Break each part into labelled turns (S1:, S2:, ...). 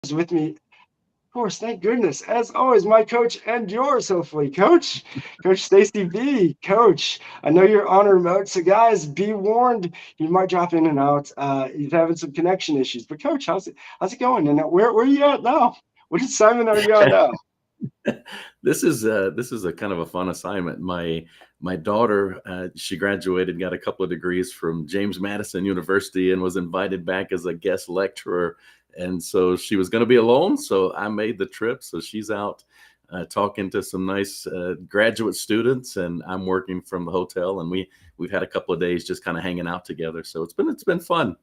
S1: is with me. Of course, thank goodness. As always, my coach and yours, hopefully, Coach Stacey B. Coach, I know you're on remote, so guys, be warned. You might drop in and out. You're having some connection issues. But Coach, how's it going? And where are you at now? What assignment are you on now?
S2: This is a kind of a fun assignment. My daughter, she graduated, got a couple of degrees from James Madison University, and was invited back as a guest lecturer. And so she was going to be alone, so I made the trip. So she's out talking to some nice graduate students, and I'm working from the hotel. And we've had a couple of days just kind of hanging out together. So it's been fun.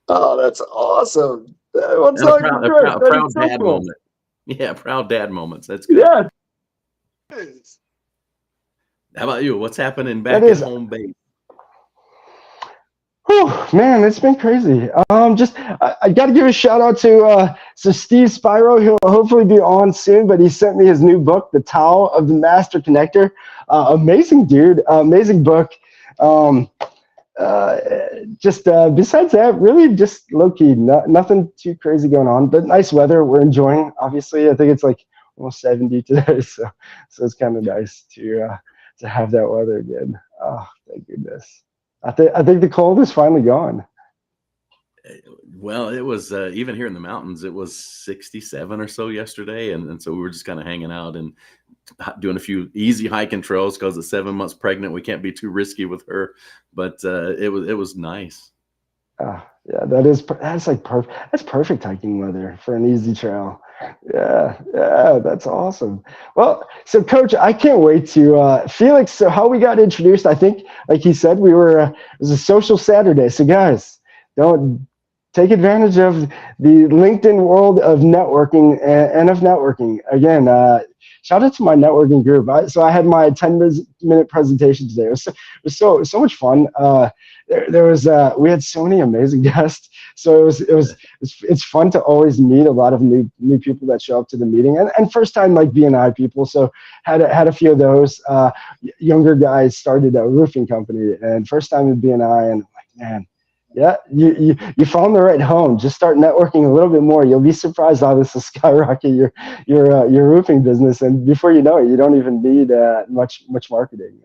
S1: Oh, that's awesome. What's
S2: And a
S1: all
S2: proud, a
S1: good?
S2: proud,
S1: That is
S2: proud
S1: so
S2: dad
S1: cool.
S2: moment. Yeah, proud dad moments. That's good.
S1: Yeah, it is.
S2: How about you? What's happening
S1: That
S2: back at
S1: is.
S2: home base?
S1: Whew, man, it's been crazy. I got to give a shout out to Steve Spiro. He'll hopefully be on soon, but he sent me his new book, The Tao of the Master Connector. Amazing dude, amazing book. Um, Besides that, really just low key, nothing too crazy going on, but nice weather. We're enjoying. Obviously, I think it's like almost 70 today, so it's kind of nice to have that weather again. Oh, thank goodness. I think the cold is finally gone.
S2: Well, it was even here in the mountains, it was 67 or so yesterday. And so we were just kind of hanging out and doing a few easy hiking trails because at 7 months pregnant, we can't be too risky with her. But it was nice.
S1: Yeah, that's perfect hiking weather for an easy trail. Yeah, that's awesome. Well, so Coach, I can't wait to Felix. So how we got introduced? I think, like he said, it was a social Saturday. So guys, don't take advantage of the LinkedIn world of networking and of networking. Again, shout out to my networking group. So I had my 10-minute presentation today. It was so much fun. There was we had so many amazing guests. So it's fun to always meet a lot of new people that show up to the meeting and first time like BNI people. So had a few of those. Younger guys started a roofing company and first time in BNI, and I'm like, man, yeah, you found the right home. Just start networking a little bit more. You'll be surprised how this will skyrocket your roofing business. And before you know it, you don't even need much marketing.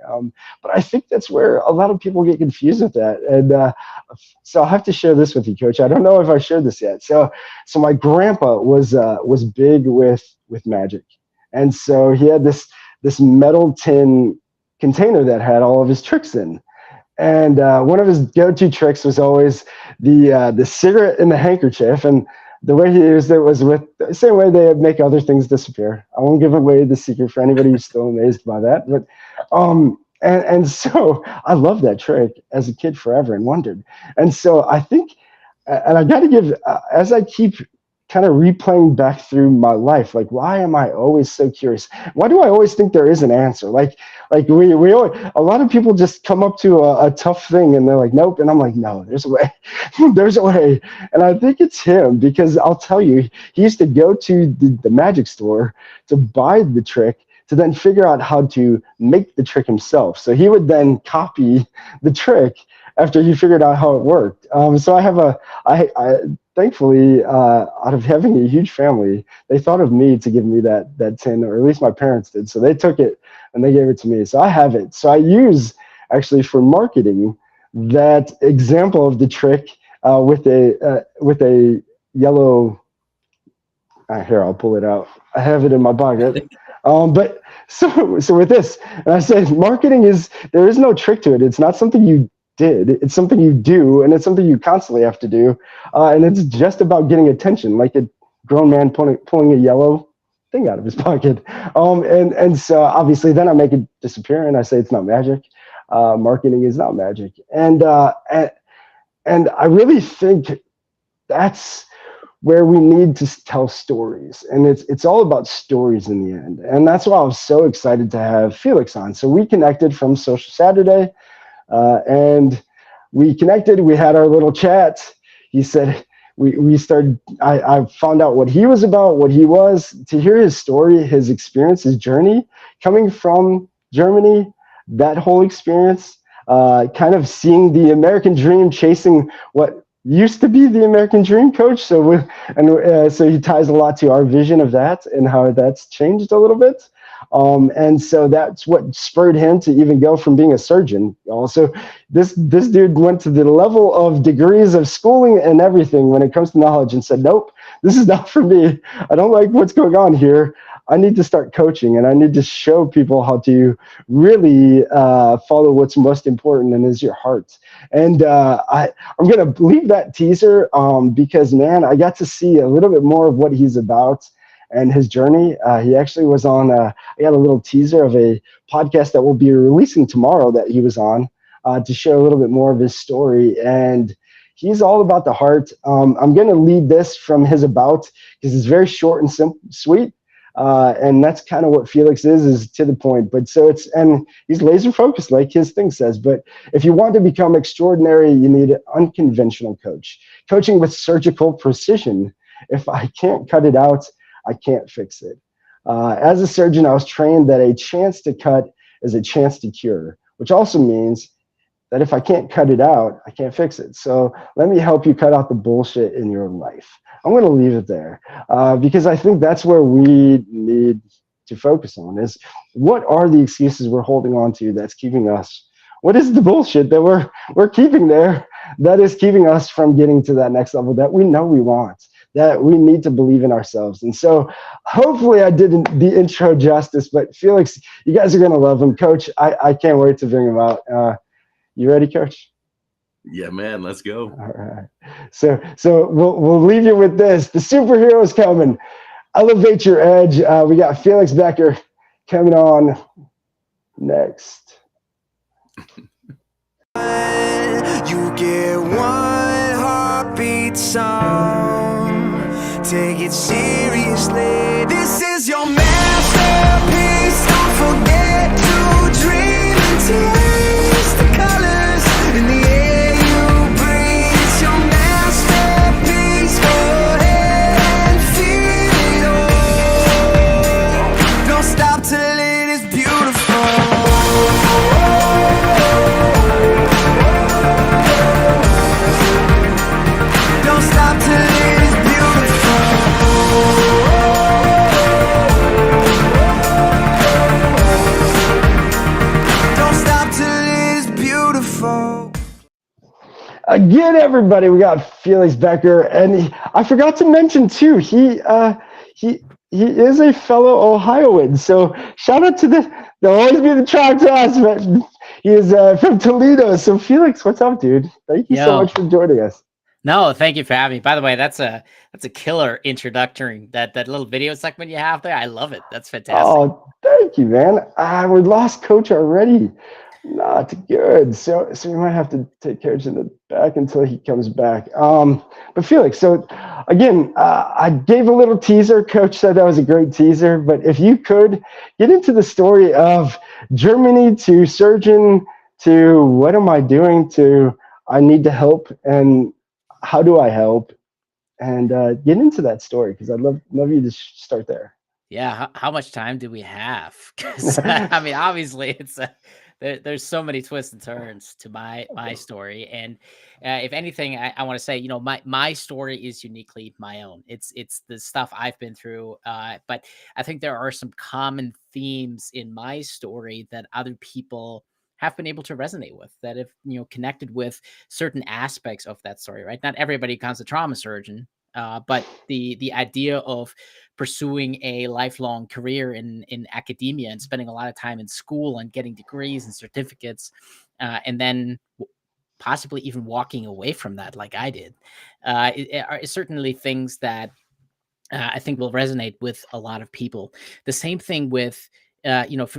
S1: But I think that's where a lot of people get confused with that. And so I'll have to share this with you, Coach. I don't know if I shared this yet. So my grandpa was big with magic, and so he had this metal tin container that had all of his tricks in. And one of his go-to tricks was always the cigarette in the handkerchief. And the way he used it was with the same way they make other things disappear. I won't give away the secret for anybody who's still amazed by that. But and so I loved that trick as a kid forever and wondered. And so I think, and I got to give, as I keep kind of replaying back through my life, like why am I always so curious? Why do I always think there is an answer? Like we always, a lot of people just come up to a tough thing and they're like, nope. And I'm like, no, there's a way. There's a way. And I think it's him because I'll tell you, he used to go to the magic store to buy the trick to then figure out how to make the trick himself. So he would then copy the trick after he figured out how it worked. So I thankfully, out of having a huge family, they thought of me to give me that tin, or at least my parents did. So they took it and they gave it to me. So I have it. So I use actually for marketing that example of the trick with a yellow. Here, I'll pull it out. I have it in my pocket. But so with this, and I said, marketing there is no trick to it. It's not something you did. It's something you do, and it's something you constantly have to do. And it's just about getting attention, like a grown man pulling a yellow thing out of his pocket. And so obviously then I make it disappear, and I say it's not magic. Marketing is not magic. And I really think that's where we need to tell stories, and it's all about stories in the end. And that's why I was so excited to have Felix on. So we connected from Social Saturday, and we connected. We had our little chat. He said we started. I found out what he was about, what he was. To hear his story, his experience, his journey, coming from Germany, that whole experience, kind of seeing the American dream, chasing what used to be the American dream, coach. So he ties a lot to our vision of that and how that's changed a little bit. And so that's what spurred him to even go from being a surgeon. Also, this dude went to the level of degrees of schooling and everything when it comes to knowledge and said, nope, this is not for me. I don't like what's going on here. I need to start coaching, and I need to show people how to really follow what's most important, and is your heart. And I'm going to leave that teaser because, man, I got to see a little bit more of what he's about and his journey. He actually was on, I got a little teaser of a podcast that we'll be releasing tomorrow that he was on to share a little bit more of his story. And he's all about the heart. I'm going to lead this from his about because it's very short and sweet. And that's kind of what Felix is to the point. But and he's laser focused, like his thing says. But if you want to become extraordinary, you need an unconventional coach, coaching with surgical precision. If I can't cut it out, I can't fix it. As a surgeon, I was trained that a chance to cut is a chance to cure, which also means that if I can't cut it out, I can't fix it. So let me help you cut out the bullshit in your life. I'm going to leave it there because I think that's where we need to focus on is what are the excuses we're holding on to that's keeping us? What is the bullshit that we're keeping there that is keeping us from getting to that next level that we know we want, that we need to believe in ourselves? And so hopefully I did the intro justice, but Felix, you guys are going to love him. Coach, I can't wait to bring him out. You ready, Coach?
S2: Yeah, man, let's go.
S1: All right. So we'll leave you with this. The superhero's coming. Elevate your edge. We got Felix Boecker coming on next.
S3: You get one heartbeat song. Take it seriously. This is your masterpiece. Don't forget to dream and taste the colors in the air you breathe. It's your masterpiece. Go ahead and feel it all. Don't stop till it is beautiful. Don't stop till it is beautiful. Don't stop till it is beautiful.
S1: Again, everybody, we got Felix Boecker, and I forgot to mention too, he is a fellow Ohioan. So shout out to there'll always be the track to us, but he is from Toledo. So Felix, what's up, dude? Thank you so much for joining us.
S4: No, thank you for having me. By the way, that's a killer introductory, that little video segment you have there. I love it. That's fantastic.
S1: Oh, thank you, man. We lost Coach already. Not good. So we might have to take Coach in the back until he comes back. But Felix, so again, I gave a little teaser. Coach said that was a great teaser. But if you could get into the story of Germany to surgeon to what am I doing to I need to help and how do I help, and get into that story because I'd love you to start there.
S4: Yeah. How much time do we have? Because I mean, obviously, it's there's so many twists and turns to my story, and if anything, I want to say, my story is uniquely my own. It's the stuff I've been through, but I think there are some common themes in my story that other people have been able to resonate with, that have connected with certain aspects of that story. Right? Not everybody becomes a trauma surgeon. But the idea of pursuing a lifelong career in academia and spending a lot of time in school and getting degrees and certificates, and then possibly even walking away from that like I did, are certainly things that I think will resonate with a lot of people. The same thing with,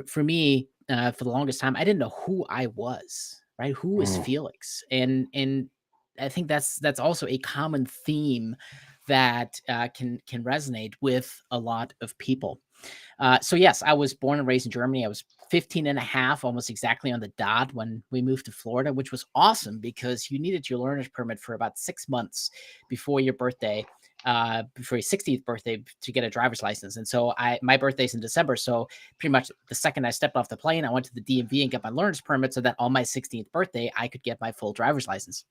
S4: for me, for the longest time, I didn't know who I was, right? Who is Felix? And I think that's also a common theme that can resonate with a lot of people. So yes, I was born and raised in Germany. I was 15 and a half, almost exactly on the dot when we moved to Florida, which was awesome because you needed your learner's permit for about 6 months before your birthday, before your 16th birthday to get a driver's license. And so my birthday's in December. So pretty much the second I stepped off the plane, I went to the DMV and got my learner's permit so that on my 16th birthday, I could get my full driver's license.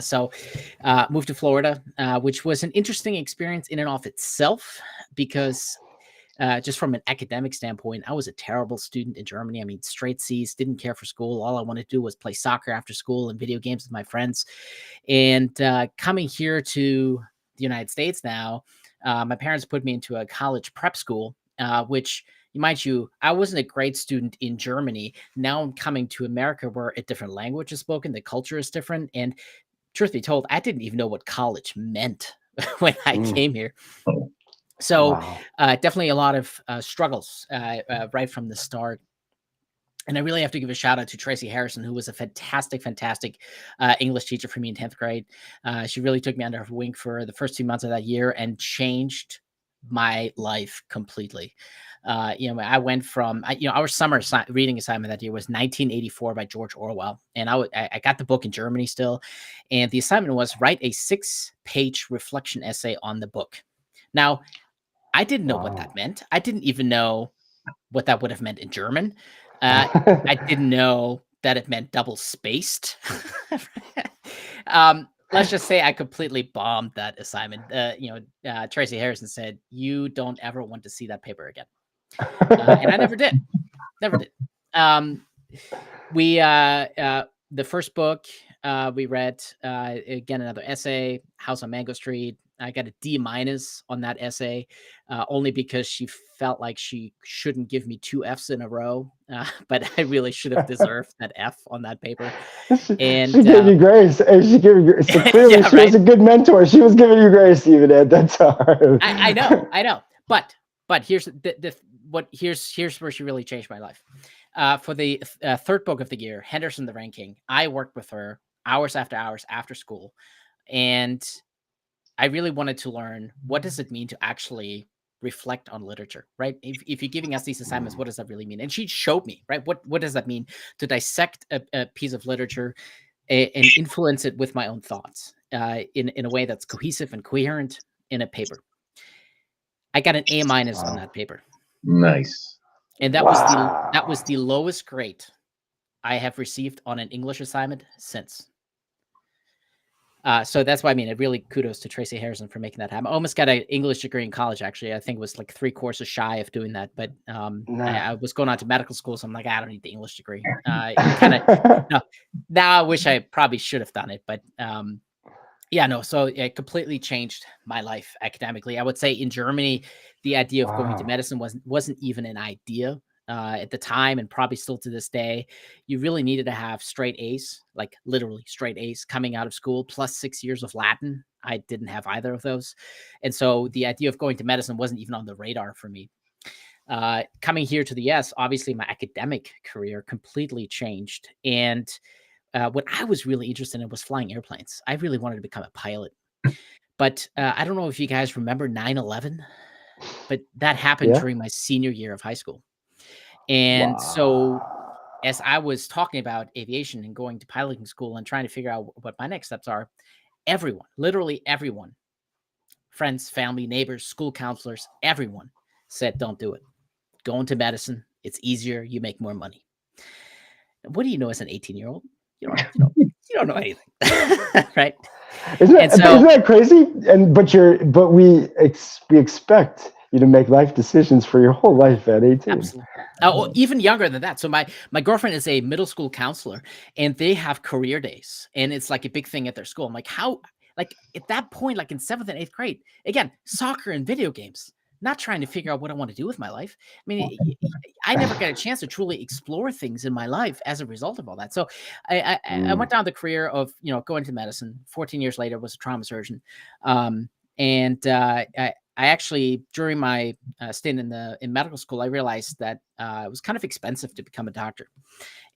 S4: So moved to Florida, which was an interesting experience in and of itself, because just from an academic standpoint, I was a terrible student in Germany. I mean, straight C's, didn't care for school. All I wanted to do was play soccer after school and video games with my friends. And coming here to the United States now, my parents put me into a college prep school, which, mind you, I wasn't a great student in Germany. Now I'm coming to America where a different language is spoken, the culture is different. And truth be told, I didn't even know what college meant when I came here. So definitely a lot of struggles right from the start. And I really have to give a shout out to Tracy Harrison, who was a fantastic English teacher for me in 10th grade. She really took me under her wing for the first 2 months of that year and changed my life completely. I went from, our summer reading assignment that year was 1984 by George Orwell. And I got the book in Germany still. And the assignment was write a 6-page reflection essay on the book. Now, I didn't know what that meant. I didn't even know what that would have meant in German. I didn't know that it meant double spaced. Let's just say I completely bombed that assignment. Tracy Harrison said, "You don't ever want to see that paper again." And I never did. The first book we read, again, another essay, House on Mango Street. I got a D- on that essay, only because she felt like she shouldn't give me 2 Fs in a row. But I really should have deserved that F on that paper. And
S1: she gave you grace. She gave you grace. So clearly she was a good mentor. She was giving you grace even at that time.
S4: I know. But here's here's where she really changed my life. For the third book of the year, Henderson the Rain King, I worked with her hours after school. And I really wanted to learn, what does it mean to actually reflect on literature, right? If you're giving us these assignments, what does that really mean? And she showed me, right? What does that mean to dissect a piece of literature and influence it with my own thoughts in a way that's cohesive and coherent in a paper. I got an A- on that paper.
S5: Nice.
S4: And that was the lowest grade I have received on an English assignment since. So that's why, really kudos to Tracy Harrison for making that happen. I almost got an English degree in college, actually. I think it was like 3 courses shy of doing that. But I was going on to medical school, so I'm like, I don't need the English degree. Now I wish I probably should have done it. But so it completely changed my life academically. I would say in Germany, the idea of going to medicine wasn't even an idea. At the time, and probably still to this day. You really needed to have straight A's, like literally straight A's coming out of school, plus 6 years of Latin. I didn't have either of those. And so the idea of going to medicine wasn't even on the radar for me. Coming here to the US, obviously my academic career completely changed. And what I was really interested in was flying airplanes. I really wanted to become a pilot. But I don't know if you guys remember 9/11, but that happened during my senior year of high school. And so as I was talking about aviation and going to piloting school and trying to figure out what my next steps are, everyone, literally everyone, friends, family, neighbors, school counselors, everyone said, don't do it. Go into medicine. It's easier. You make more money. What do you know as an 18-year-old? You don't know anything, right?
S1: Isn't that crazy? But we expect you to make life decisions for your whole life at 18.
S4: Absolutely. Even younger than that. So my girlfriend is a middle school counselor, and they have career days, and it's like a big thing at their school. I'm like, how? Like at that point, like in 7th and 8th grade, again, soccer and video games. Not trying to figure out what I want to do with my life. I never got a chance to truly explore things in my life as a result of all that. So I went down the career of going to medicine. 14 years later, was a trauma surgeon, I actually, during my stint in medical school, I realized that it was kind of expensive to become a doctor.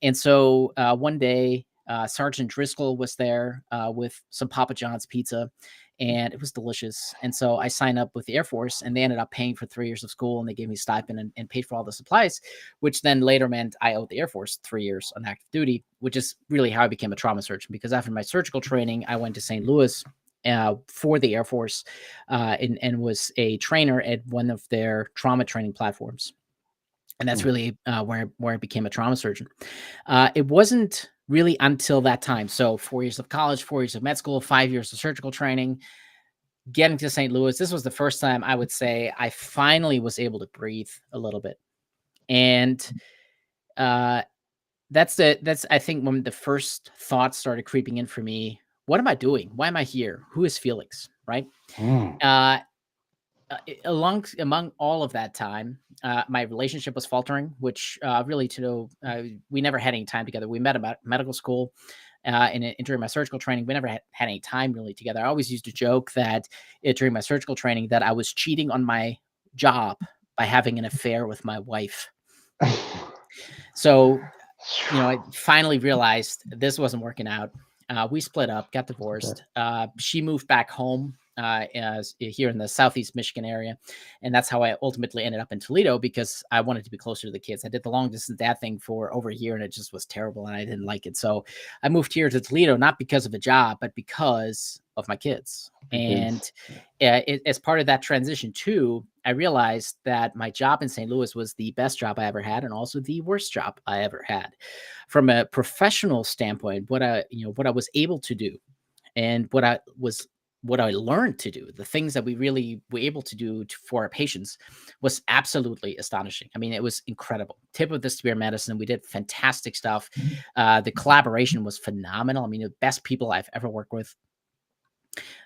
S4: And so one day, Sergeant Driscoll was there with some Papa John's pizza, and it was delicious. And so I signed up with the Air Force, and they ended up paying for 3 years of school, and they gave me a stipend and paid for all the supplies, which then later meant I owed the Air Force 3 years on active duty, which is really how I became a trauma surgeon. Because after my surgical training, I went to St. Louis for the Air Force and was a trainer at one of their trauma training platforms. And that's really where I became a trauma surgeon. It wasn't really until that time. So 4 years of college, 4 years of med school, 5 years of surgical training, getting to St. Louis. This was the first time I would say I finally was able to breathe a little bit. And that's I think when the first thoughts started creeping in for me. What am I doing? Why am I here? Who is Felix? Right. Among all of that time, my relationship was faltering, which really we never had any time together. We met about medical school and during my surgical training, we never had any time really together. I always used to joke that during my surgical training that I was cheating on my job by having an affair with my wife. So, I finally realized this wasn't working out. We split up, got divorced. She moved back home here in the Southeast Michigan area. And that's how I ultimately ended up in Toledo, because I wanted to be closer to the kids. I did the long distance dad thing for over a year and it just was terrible and I didn't like it. So I moved here to Toledo, not because of a job, but because of my kids. And as part of that transition too, I realized that my job in St. Louis was the best job I ever had and also the worst job I ever had. From a professional standpoint, what I was able to do and what I learned to do, the things that we really were able to do for our patients was absolutely astonishing. I mean, it was incredible. Tip of the spear medicine. We did fantastic stuff. The collaboration was phenomenal. I mean, the best people I've ever worked with.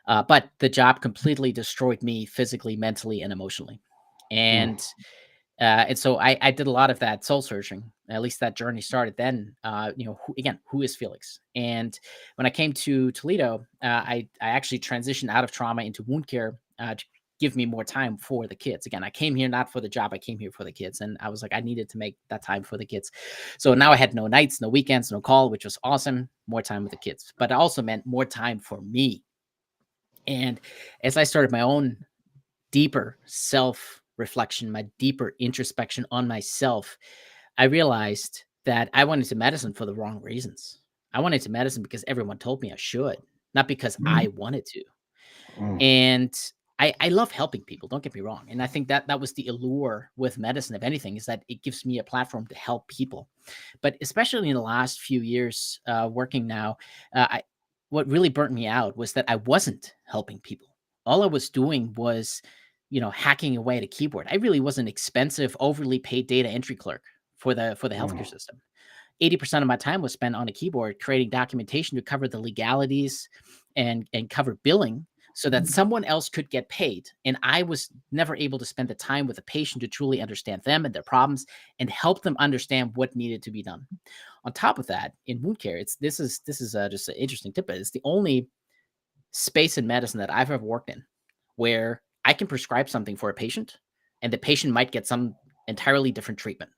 S4: But the job completely destroyed me physically, mentally, and emotionally. And so I did a lot of that soul searching. At least that journey started then. Who is Felix? And when I came to Toledo, I actually transitioned out of trauma into wound care to give me more time for the kids. Again, I came here not for the job. I came here for the kids. And I was like, I needed to make that time for the kids. So now I had no nights, no weekends, no call, which was awesome. More time with the kids. But it also meant more time for me. And as I started my own deeper self-reflection, my deeper introspection on myself, I realized that I went into medicine for the wrong reasons. I went into medicine because everyone told me I should, not because I wanted to. And I love helping people, don't get me wrong. And I think that was the allure with medicine, if anything, is that it gives me a platform to help people. But especially in the last few years working now, what really burnt me out was that I wasn't helping people. All I was doing was, hacking away at a keyboard. I really was an expensive, overly paid data entry clerk for the healthcare system. 80% of my time was spent on a keyboard creating documentation to cover the legalities and cover billing so that someone else could get paid. And I was never able to spend the time with the patient to truly understand them and their problems and help them understand what needed to be done. On top of that, in wound care, this is just an interesting tip. It's the only space in medicine that I've ever worked in where I can prescribe something for a patient and the patient might get some entirely different treatment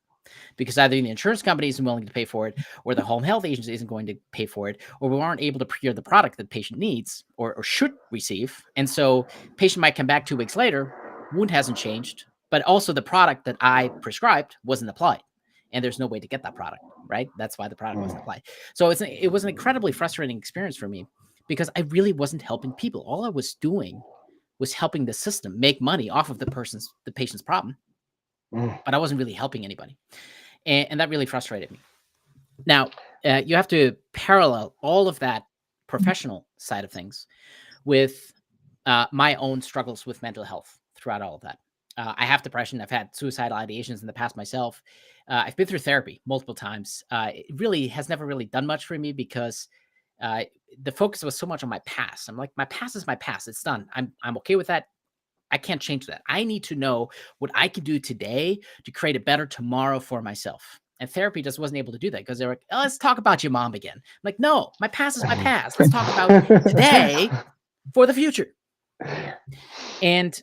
S4: because either the insurance company isn't willing to pay for it or the home health agency isn't going to pay for it, or we aren't able to procure the product that the patient needs or should receive. And so patient might come back 2 weeks later, wound hasn't changed, but also the product that I prescribed wasn't applied. And there's no way to get that product, right? That's why the product wasn't applied. So it was an incredibly frustrating experience for me because I really wasn't helping people. All I was doing was helping the system make money off of the patient's problem, but I wasn't really helping anybody. And that really frustrated me. Now, you have to parallel all of that professional side of things with my own struggles with mental health throughout all of that. I have depression. I've had suicidal ideations in the past myself. I've been through therapy multiple times. It really has never really done much for me because the focus was so much on my past. I'm like, my past is my past. It's done. I'm okay with that. I can't change that. I need to know what I can do today to create a better tomorrow for myself. And therapy just wasn't able to do that because they're like, oh, let's talk about your mom again. I'm like, no, my past is my past. Let's talk about today for the future. And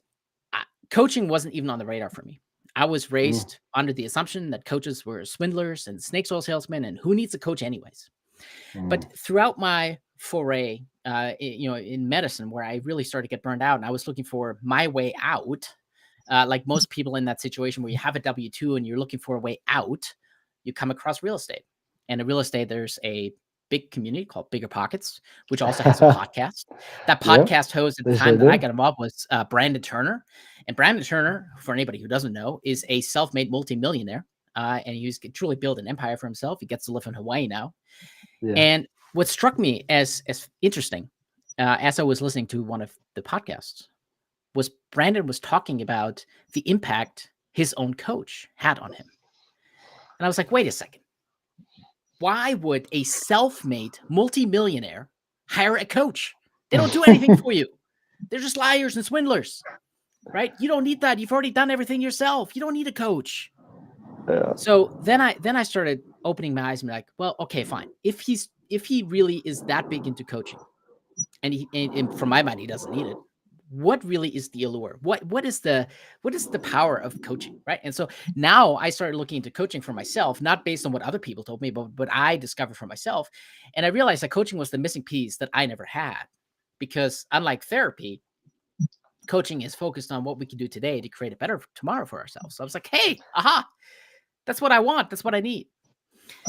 S4: coaching wasn't even on the radar for me. I was raised under the assumption that coaches were swindlers and snake oil salesmen, and who needs a coach anyways? But throughout my foray, in medicine, where I really started to get burned out and I was looking for my way out, like most people in that situation where you have a W-2 and you're looking for a way out, you come across real estate. And in real estate, there's a big community called Bigger Pockets, which also has a podcast. That podcast host at the time that I got involved was Brandon Turner. And Brandon Turner, for anybody who doesn't know, is a self-made multimillionaire. And he's truly built an empire for himself. He gets to live in Hawaii now. And what struck me as interesting, as I was listening to one of the podcasts, was Brandon was talking about the impact his own coach had on him. And I was like, wait a second. Why would a self-made multimillionaire hire a coach? They don't do anything for you. They're just liars and swindlers, right? You don't need that. You've already done everything yourself. You don't need a coach.
S1: Yeah.
S4: So then I started opening my eyes and be like, well, okay, fine. If he really is that big into coaching, and from my mind, he doesn't need it. What really is the allure? What is the power of coaching, right? And so now I started looking into coaching for myself, not based on what other people told me, but I discovered for myself. And I realized that coaching was the missing piece that I never had, because unlike therapy, coaching is focused on what we can do today to create a better tomorrow for ourselves. So I was like, hey, aha, that's what I want. That's what I need.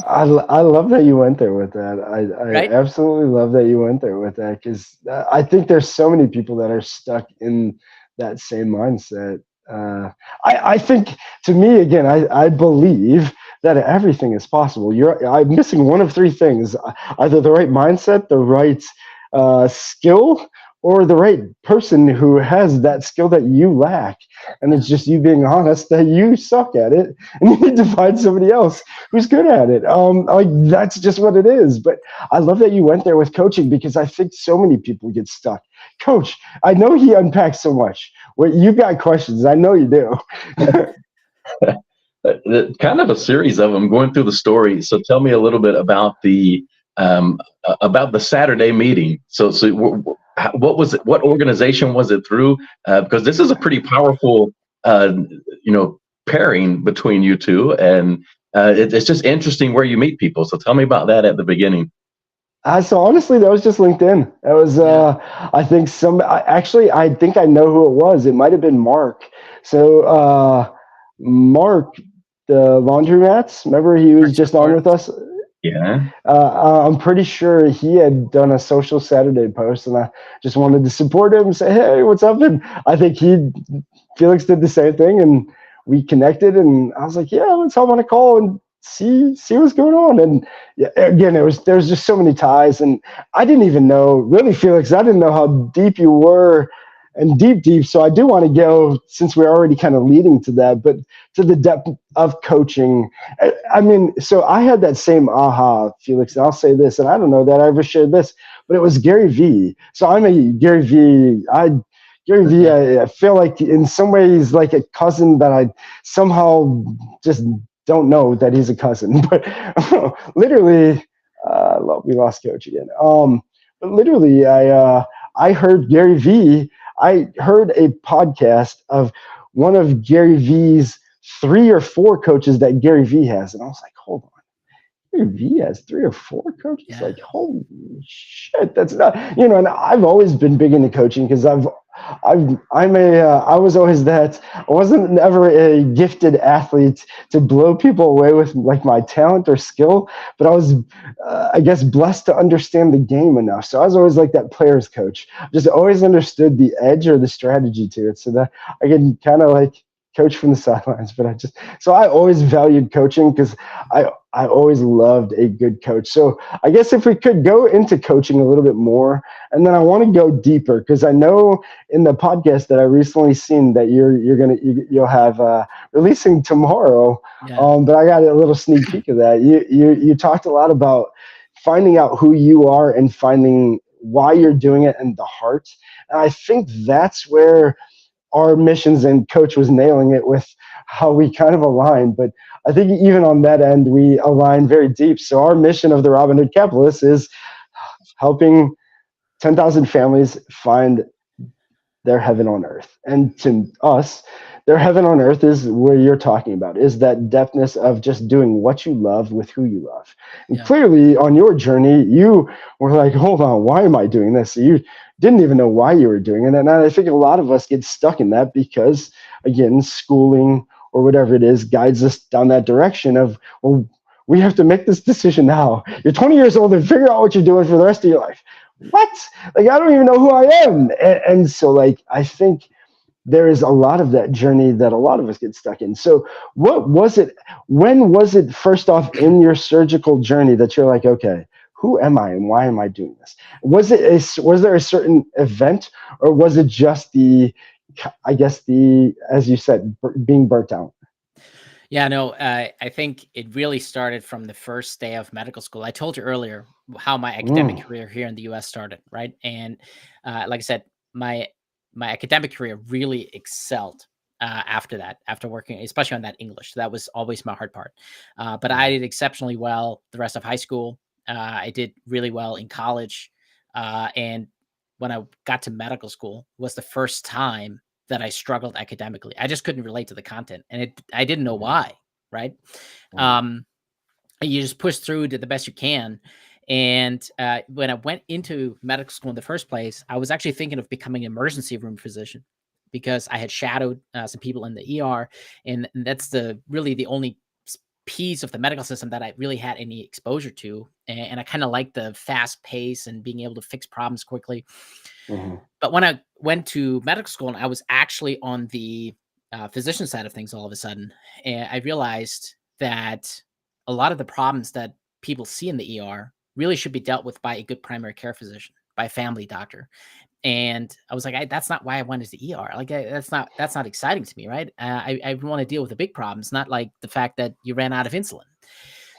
S1: I love that you went there with that. I
S4: Right?
S1: absolutely love that you went there with that, because I think there's so many people that are stuck in that same mindset. I think, to me, again, I believe that everything is possible. I'm missing one of three things: either the right mindset, the right skill, or the right person who has that skill that you lack. And it's just you being honest that you suck at it, and you need to find somebody else who's good at it. Like, that's just what it is. But I love that you went there with coaching, because I think so many people get stuck. Coach, I know he unpacks so much. Well, you've got questions. I know you do.
S5: Kind of a series of them going through the story. So tell me a little bit about the Saturday meeting. So what was it? What organization was it through? Because this is a pretty powerful, pairing between you two, and it's just interesting where you meet people. So tell me about that at the beginning.
S1: So honestly, that was just LinkedIn. That was, I think I know who it was. It might have been Mark. So Mark, the laundromats, remember he was just on with us?
S5: Yeah.
S1: I'm pretty sure he had done a Social Saturday post, and I just wanted to support him and say, hey, what's up? And I think Felix did the same thing, and we connected, and I was like, yeah, let's hop on a call and see what's going on. And yeah, again, there was just so many ties, and I didn't even know, really, Felix, I didn't know how deep you were, and deep. So I do want to go, since we're already kind of leading to that, but to the depth of coaching. I mean, so I had that same aha, Felix, and I'll say this, and I don't know that I ever shared this, but it was Gary Vee. So I'm a Gary Vee. Gary Vee, I feel like in some ways like a cousin that I somehow just don't know that he's a cousin. But literally, we lost Coach again. But literally, I heard Gary Vee. I heard a podcast of one of Gary Vee's 3 or 4 coaches that Gary Vee has. And I was like, hold on. Gary Vee has 3 or 4 coaches? Yeah. Like, holy shit, that's not, and I've always been big into coaching, because I was always that. I wasn't never a gifted athlete to blow people away with like my talent or skill, but I was, I guess, blessed to understand the game enough. So I was always like that player's coach. Just always understood the edge or the strategy to it, so that I can kind of like coach from the sidelines. But I always valued coaching, because I always loved a good coach. So I guess if we could go into coaching a little bit more, and then I want to go deeper, because I know in the podcast that I recently seen that you'll have releasing tomorrow. Yeah. But I got a little sneak peek of that. You talked a lot about finding out who you are and finding why you're doing it, and the heart. And I think that's where our missions, and Coach was nailing it with how we kind of align. But I think even on that end, we align very deep. So our mission of the Robin Hood Capitalist is helping 10,000 families find their heaven on earth. And to us, their heaven on earth is where you're talking about, is that depthness of just doing what you love with who you love. And clearly on your journey, you were like, hold on, why am I doing this? You didn't even know why you were doing it. And I think a lot of us get stuck in that because, again, schooling or whatever it is guides us down that direction of, well, we have to make this decision now. You're 20 years old and figure out what you're doing for the rest of your life. What? Like, I don't even know who I am. And so, like, I think there is a lot of that journey that a lot of us get stuck in. So what was it, when was it first off in your surgical journey that you're like, okay, who am I and why am I doing this? Was there a certain event, or was it just as you said, being burnt out?
S4: Yeah, no, I think it really started from the first day of medical school. I told you earlier how my academic career here in the US started, right? And like I said, my academic career really excelled after that, after working, especially on that English. That was always my hard part. But I did exceptionally well the rest of high school. I did really well in college. And when I got to medical school was the first time that I struggled academically. I just couldn't relate to the content, and I didn't know why, right? You just push through, did the best you can. And when I went into medical school in the first place, I was actually thinking of becoming an emergency room physician because I had shadowed some people in the ER, and that's really the only piece of the medical system that I really had any exposure to. And I kind of like the fast pace and being able to fix problems quickly. But when I went to medical school and I was actually on the physician side of things all of a sudden, and I realized that a lot of the problems that people see in the ER really should be dealt with by a good primary care physician, by a family doctor. And I was like, that's not why I wanted the ER. Like, that's not exciting to me, right? I want to deal with the big problems, not like the fact that you ran out of insulin.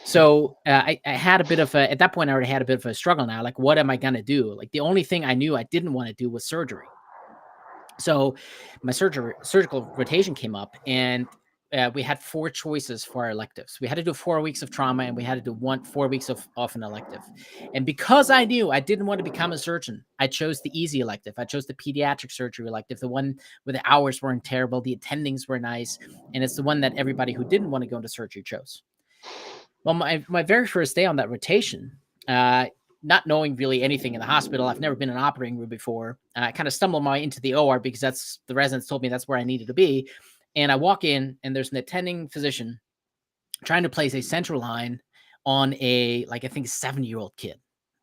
S4: So I had a bit of at that point, I already had a bit of a struggle now. Like, what am I going to do? Like, the only thing I knew I didn't want to do was surgery. So my surgical rotation came up, and we had 4 choices for our electives. We had to do 4 weeks of trauma, and we had to do 4 weeks of an elective. And because I knew I didn't want to become a surgeon, I chose the easy elective. I chose the pediatric surgery elective, the one where the hours weren't terrible, the attendings were nice, and it's the one that everybody who didn't want to go into surgery chose. Well, my very first day on that rotation, not knowing really anything in the hospital, I've never been in an operating room before. I kind of stumbled my way into the OR because the residents told me that's where I needed to be. And I walk in, and there's an attending physician trying to place a central line on I think, a 7-year-old kid.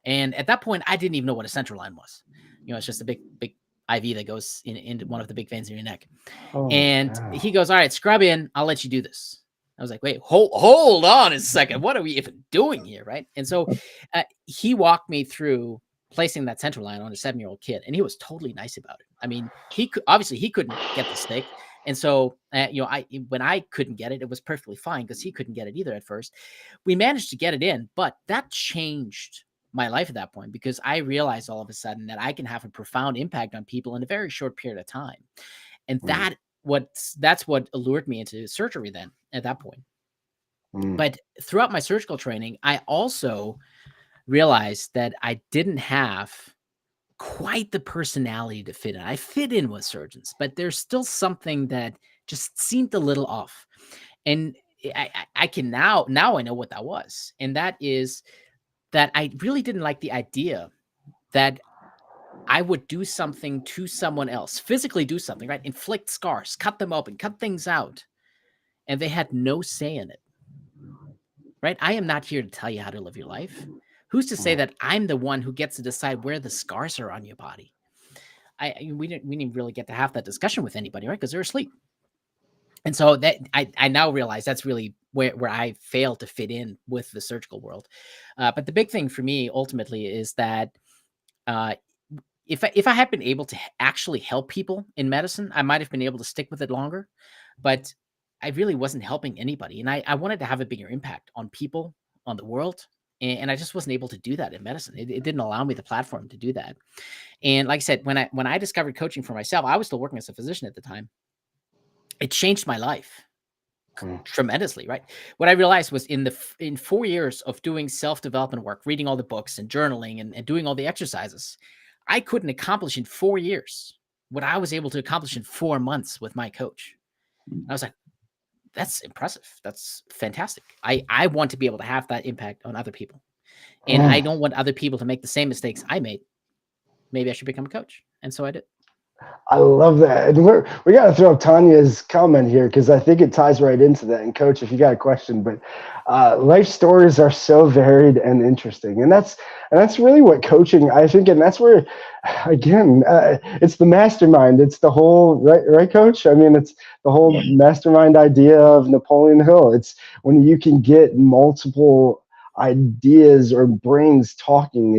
S4: And at that point, I didn't even know what a central line was. It's just a big IV that goes into one of the big veins in your neck. He goes, "All right, scrub in. I'll let you do this." I was like, wait, hold on a second. What are we even doing here, right? And so he walked me through placing that central line on a 7-year-old kid, and he was totally nice about it. I mean, he couldn't get the stick. And so, when I couldn't get it, it was perfectly fine because he couldn't get it either at first. We managed to get it in, but that changed my life at that point because I realized all of a sudden that I can have a profound impact on people in a very short period of time. And that's what allured me into surgery then at that point. But throughout my surgical training, I also realized that I didn't have quite the personality to fit in. I fit in with surgeons, but there's still something that just seemed a little off. And I can now I know what that was. And that is that I really didn't like the idea that I would do something to someone else, physically do something, right? Inflict scars, cut them open, cut things out. And they had no say in it, right? I am not here to tell you how to live your life. Who's to say that I'm the one who gets to decide where the scars are on your body? We didn't really get to have that discussion with anybody, right? Because they're asleep. And so that I now realize that's really where I failed to fit in with the surgical world. But the big thing for me ultimately is that if I had been able to actually help people in medicine, I might have been able to stick with it longer. But I really wasn't helping anybody. And I wanted to have a bigger impact on people, on the world. And I just wasn't able to do that in medicine. It didn't allow me the platform to do that. And like I said, when I discovered coaching for myself, I was still working as a physician at the time. It changed my life tremendously, right? What I realized was in 4 years of doing self-development work, reading all the books and journaling and doing all the exercises, I couldn't accomplish in 4 years what I was able to accomplish in 4 months with my coach. And I was like, that's impressive. That's fantastic. I want to be able to have that impact on other people. And I don't want other people to make the same mistakes I made. Maybe I should become a coach. And so I did.
S1: I love that. And we got to throw up Tanya's comment here because I think it ties right into that. And Coach, if you got a question, but life stories are so varied and interesting. And that's really what coaching, I think, and that's where, again, it's the mastermind. It's the whole, right, Coach? I mean, it's the whole mastermind idea of Napoleon Hill. It's when you can get multiple ideas or brains talking.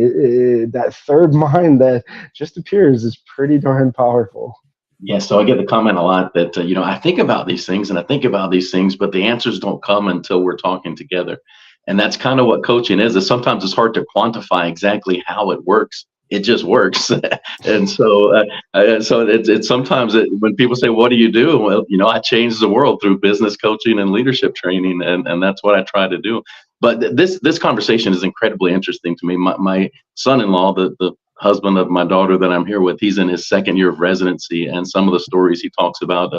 S1: That third mind that just appears is pretty darn powerful.
S5: Yeah, so I get the comment a lot that, I think about these things and I think about these things, but the answers don't come until we're talking together. And that's kind of what coaching is sometimes it's hard to quantify exactly how it works. It just works. And so it's sometimes when people say, what do you do? Well, I change the world through business coaching and leadership training. And that's what I try to do. But this conversation is incredibly interesting to me. My son-in-law, the husband of my daughter that I'm here with, he's in his second year of residency, and some of the stories he talks about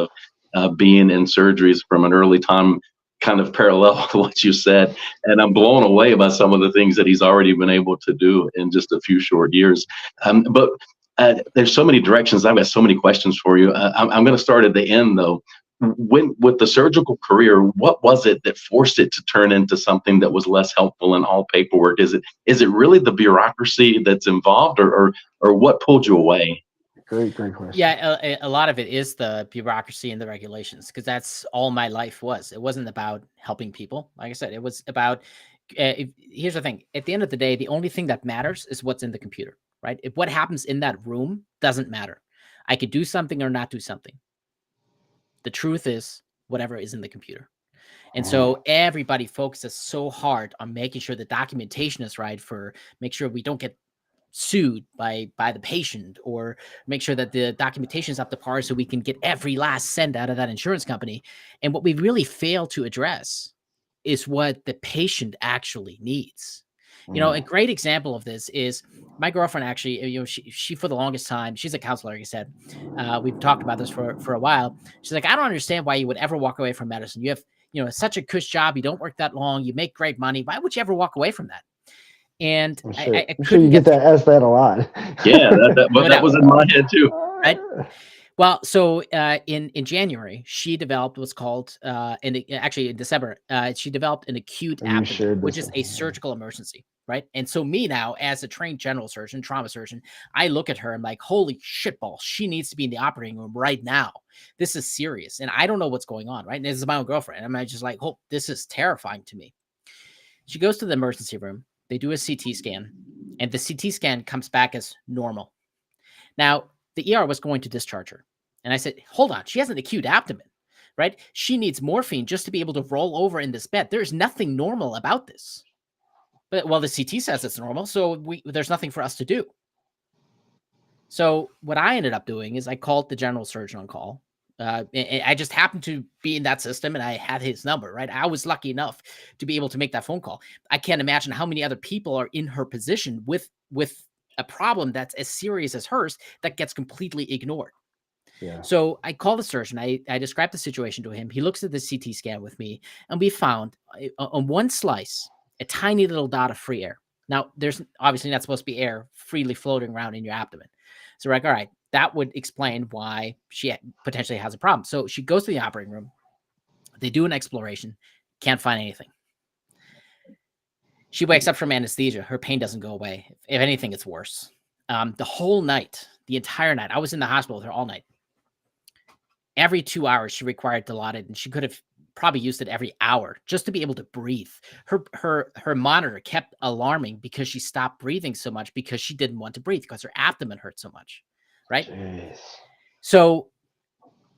S5: of being in surgeries from an early time kind of parallel to what you said. And I'm blown away by some of the things that he's already been able to do in just a few short years. But there's so many directions. I've got so many questions for you. I'm going to start at the end, though. With the surgical career, what was it that forced it to turn into something that was less helpful and all paperwork? Is it really the bureaucracy that's involved, or what pulled you away?
S1: Great question.
S4: Yeah, a lot of it is the bureaucracy and the regulations, because that's all my life was. It wasn't about helping people. Like I said, it was about, here's the thing. At the end of the day, the only thing that matters is what's in the computer, right? If what happens in that room doesn't matter. I could do something or not do something. The truth is whatever is in the computer. And so everybody focuses so hard on making sure the documentation is right, for make sure we don't get sued by the patient, or make sure that the documentation is up to par so we can get every last cent out of that insurance company. And what we really fail to address is what the patient actually needs. A great example of this is my girlfriend. Actually, she for the longest time, she's a counselor, like I said. We've talked about this for a while. She's like, I don't understand why you would ever walk away from medicine. You have, such a cush job. You don't work that long. You make great money. Why would you ever walk away from that? And
S1: I'm sure,
S4: I
S1: I'm sure you get asked that a lot.
S5: Yeah, that was in my head too.
S4: Right. Well, so in January, she developed what's called, actually in December, she developed an acute abdomen, which is a surgical emergency, right? And so me now, as a trained general surgeon, trauma surgeon, I look at her and I'm like, holy shitballs, she needs to be in the operating room right now. This is serious. And I don't know what's going on, right? And this is my own girlfriend. I'm just like, oh, this is terrifying to me. She goes to the emergency room. They do a CT scan, and the CT scan comes back as normal. Now, the ER was going to discharge her. And I said, hold on, she has an acute abdomen, right? She needs morphine just to be able to roll over in this bed. There's nothing normal about this. But, well, the CT says it's normal, so there's nothing for us to do. So what I ended up doing is I called the general surgeon on call. I just happened to be in that system, and I had his number, right? I was lucky enough to be able to make that phone call. I can't imagine how many other people are in her position with a problem that's as serious as hers that gets completely ignored. Yeah. So I call the surgeon. I describe the situation to him. He looks at the CT scan with me, and we found on one slice a tiny little dot of free air. Now, there's obviously not supposed to be air freely floating around in your abdomen. So we're like, all right, that would explain why she potentially has a problem. So she goes to the operating room. They do an exploration. Can't find anything. She wakes up from anesthesia. Her pain doesn't go away. If anything, it's worse. The whole night, the entire night, I was in the hospital with her all night. Every 2 hours, she required Dilaudid, and she could have probably used it every hour just to be able to breathe. Her monitor kept alarming because she stopped breathing so much because she didn't want to breathe because her abdomen hurt so much, right? Jeez. So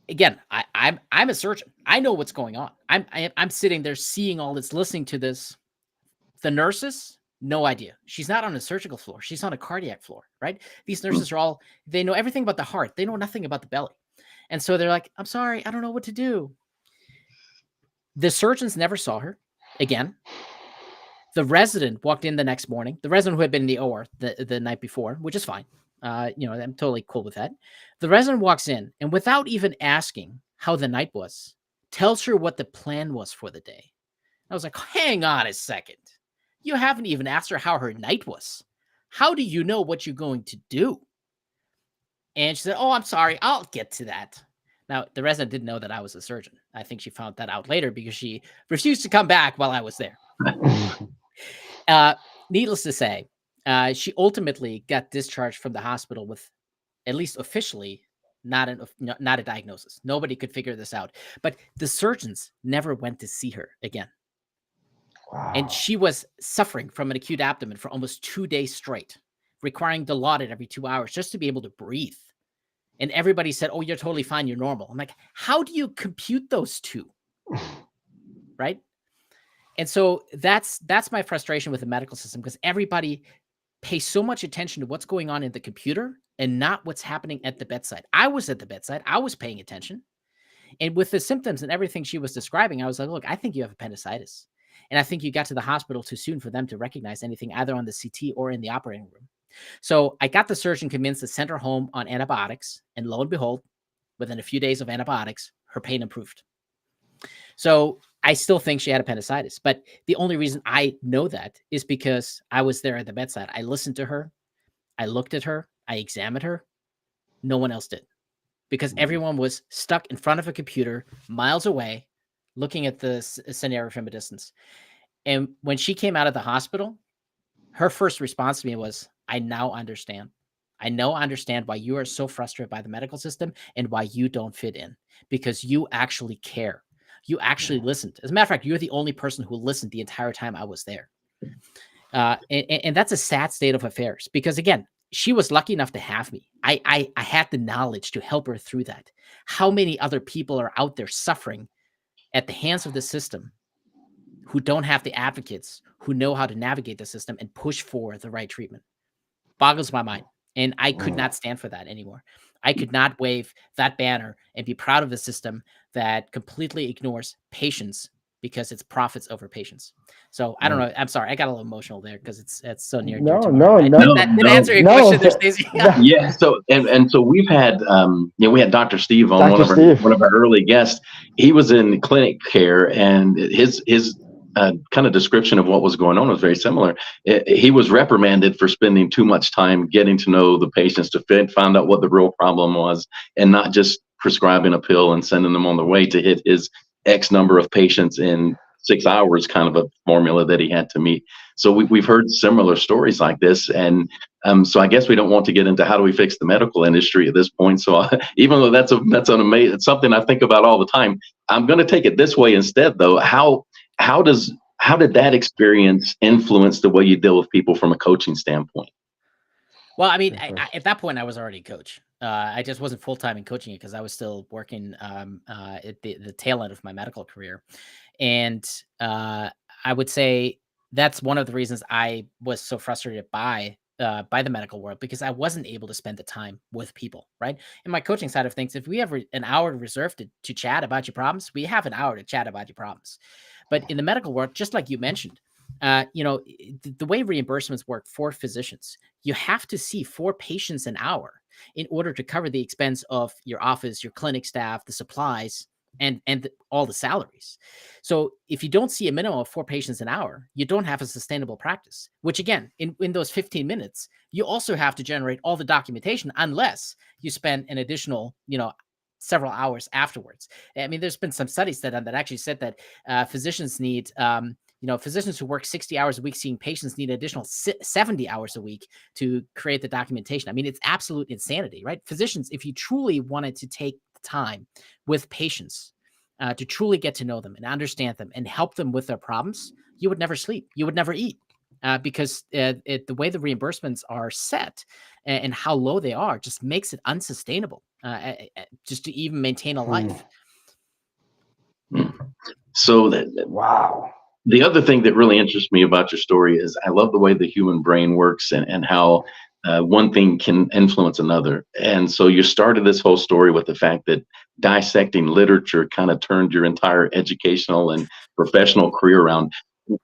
S4: again, I'm a surgeon. I know what's going on. I'm sitting there seeing all this, listening to this. The nurses, no idea. She's not on a surgical floor. She's on a cardiac floor, right? These nurses they know everything about the heart. They know nothing about the belly. And so they're like, I'm sorry, I don't know what to do. The surgeons never saw her again. The resident walked in the next morning. The resident who had been in the OR the night before, which is fine. I'm totally cool with that. The resident walks in, and without even asking how the night was, tells her what the plan was for the day. I was like, hang on a second. You haven't even asked her how her night was. How do you know what you're going to do? And she said, oh, I'm sorry, I'll get to that. Now, the resident didn't know that I was a surgeon. I think she found that out later because she refused to come back while I was there. Needless to say, she ultimately got discharged from the hospital with, at least officially, not a diagnosis. Nobody could figure this out. But the surgeons never went to see her again. And she was suffering from an acute abdomen for almost 2 days straight, requiring Dilaudid every 2 hours just to be able to breathe. And everybody said, oh, you're totally fine. You're normal. I'm like, how do you compute those two? Right. And so that's my frustration with the medical system, because everybody pays so much attention to what's going on in the computer and not what's happening at the bedside. I was at the bedside. I was paying attention. And with the symptoms and everything she was describing, I was like, look, I think you have appendicitis. And I think you got to the hospital too soon for them to recognize anything either on the CT or in the operating room. So I got the surgeon convinced to send her home on antibiotics. And lo and behold, within a few days of antibiotics, her pain improved. So I still think she had appendicitis. But the only reason I know that is because I was there at the bedside. I listened to her. I looked at her. I examined her. No one else did, because everyone was stuck in front of a computer miles away looking at the scenario from a distance. And when she came out of the hospital, her first response to me was, I now understand. I now understand why you are so frustrated by the medical system and why you don't fit in, because you actually care. You actually listened. As a matter of fact, you're the only person who listened the entire time I was there. And that's a sad state of affairs, because again, she was lucky enough to have me. I had the knowledge to help her through that. How many other people are out there suffering at the hands of the system who don't have the advocates who know how to navigate the system and push for the right treatment? Boggles my mind. And I could not stand for that anymore. I could not wave that banner and be proud of a system that completely ignores patients because it's profits over patients. So I don't know. I'm sorry. I got a little emotional there because it's so near.
S1: No,
S4: to
S1: no,
S4: my
S1: no.
S4: Did I answer your question there, Stacey?
S5: Yeah. So and so we've had we had Dr. Steve on, one of our early guests. He was in clinic care, and his kind of description of what was going on was very similar. He was reprimanded for spending too much time getting to know the patients to find out what the real problem was, and not just prescribing a pill and sending them on their way to hit his X number of patients in 6 hours, kind of a formula that he had to meet. So we've heard similar stories like this. And so I guess we don't want to get into how do we fix the medical industry at this point. So even though that's an amazing, it's something I think about all the time, I'm going to take it this way instead, though. How did that experience influence the way you deal with people from a coaching standpoint?
S4: Well, I mean, at that point, I was already a coach. I just wasn't full-time in coaching it because I was still working at the tail end of my medical career. And I would say that's one of the reasons I was so frustrated by the medical world, because I wasn't able to spend the time with people, right? In my coaching side of things, if we have an hour reserved to chat about your problems, we have an hour to chat about your problems. But in the medical world, just like you mentioned, the way reimbursements work for physicians, you have to see 4 patients an hour in order to cover the expense of your office, your clinic staff, the supplies, and all the salaries. So if you don't see a minimum of 4 patients an hour, you don't have a sustainable practice, which again, in those 15 minutes, you also have to generate all the documentation unless you spend an additional, several hours afterwards. I mean, there's been some studies that actually said that physicians need, physicians who work 60 hours a week seeing patients need an additional 70 hours a week to create the documentation. I mean, it's absolute insanity, right? Physicians, if you truly wanted to take the time with patients to truly get to know them and understand them and help them with their problems, you would never sleep. You would never eat. Because the way the reimbursements are set and how low they are just makes it unsustainable just to even maintain a life.
S5: So
S1: wow.
S5: The other thing that really interests me about your story is I love the way the human brain works and how one thing can influence another. And so you started this whole story with the fact that dissecting literature kind of turned your entire educational and professional career around.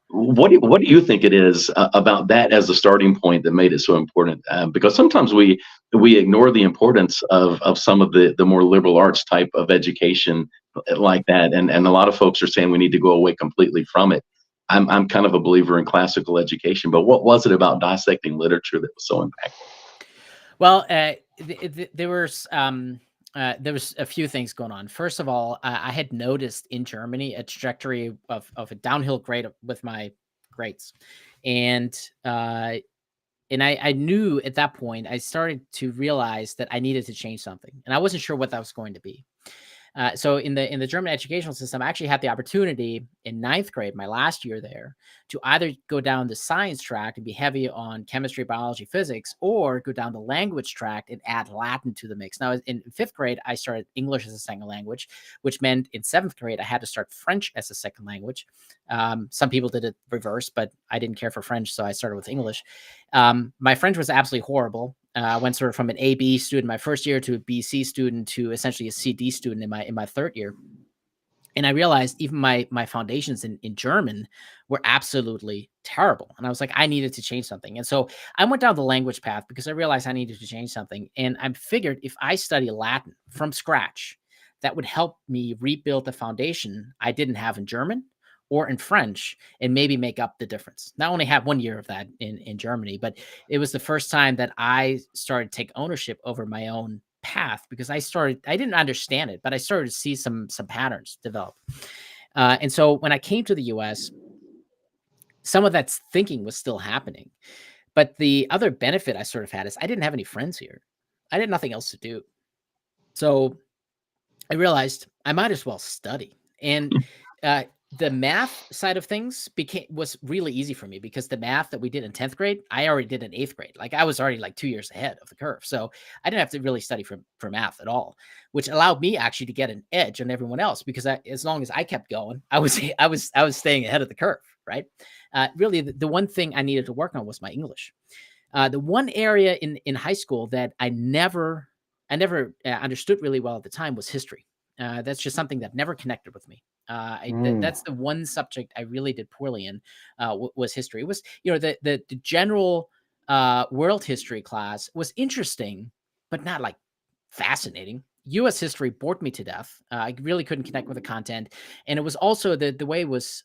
S5: What do you think it is about that as a starting point that made it so important? Because sometimes we ignore the importance of some of the more liberal arts type of education like that, and a lot of folks are saying we need to go away completely from it. I'm kind of a believer in classical education, but what was it about dissecting literature that was so impactful?
S4: Well, there was a few things going on. First of all, I had noticed in Germany a trajectory of a downhill grade with my grades. And I knew at that point, I started to realize that I needed to change something. And I wasn't sure what that was going to be. So in the German educational system, I actually had the opportunity in ninth grade, my last year there, to either go down the science track and be heavy on chemistry, biology, physics, or go down the language track and add Latin to the mix. Now, in fifth grade, I started English as a second language, which meant in seventh grade, I had to start French as a second language. Some people did it reverse, but I didn't care for French, so I started with English. My French was absolutely horrible. I went sort of from an A-B student my first year to a B-C student to essentially a C-D student in my third year. And I realized even my foundations in German were absolutely terrible. And I was like, I needed to change something. And so I went down the language path because I realized I needed to change something. And I figured if I study Latin from scratch, that would help me rebuild the foundation I didn't have in German or in French, and maybe make up the difference. Not only have 1 year of that in Germany, but it was the first time that I started to take ownership over my own path, because I didn't understand it, but I started to see some patterns develop. And so when I came to the US, some of that thinking was still happening. But the other benefit I sort of had is I didn't have any friends here. I had nothing else to do. So I realized I might as well study. And the math side of things was really easy for me, because the math that we did in 10th grade, I already did in 8th grade. Like I was already like 2 years ahead of the curve. So I didn't have to really study for math at all, which allowed me actually to get an edge on everyone else, because as long as I kept going, I was staying ahead of the curve, right? Really, the one thing I needed to work on was my English. The one area in high school that I never understood really well at the time was history. That's just something that never connected with me. That's the one subject I really did poorly in, was history. It was, the general world history class was interesting, but not like fascinating. U.S. history bored me to death. I really couldn't connect with the content. And it was also the way it was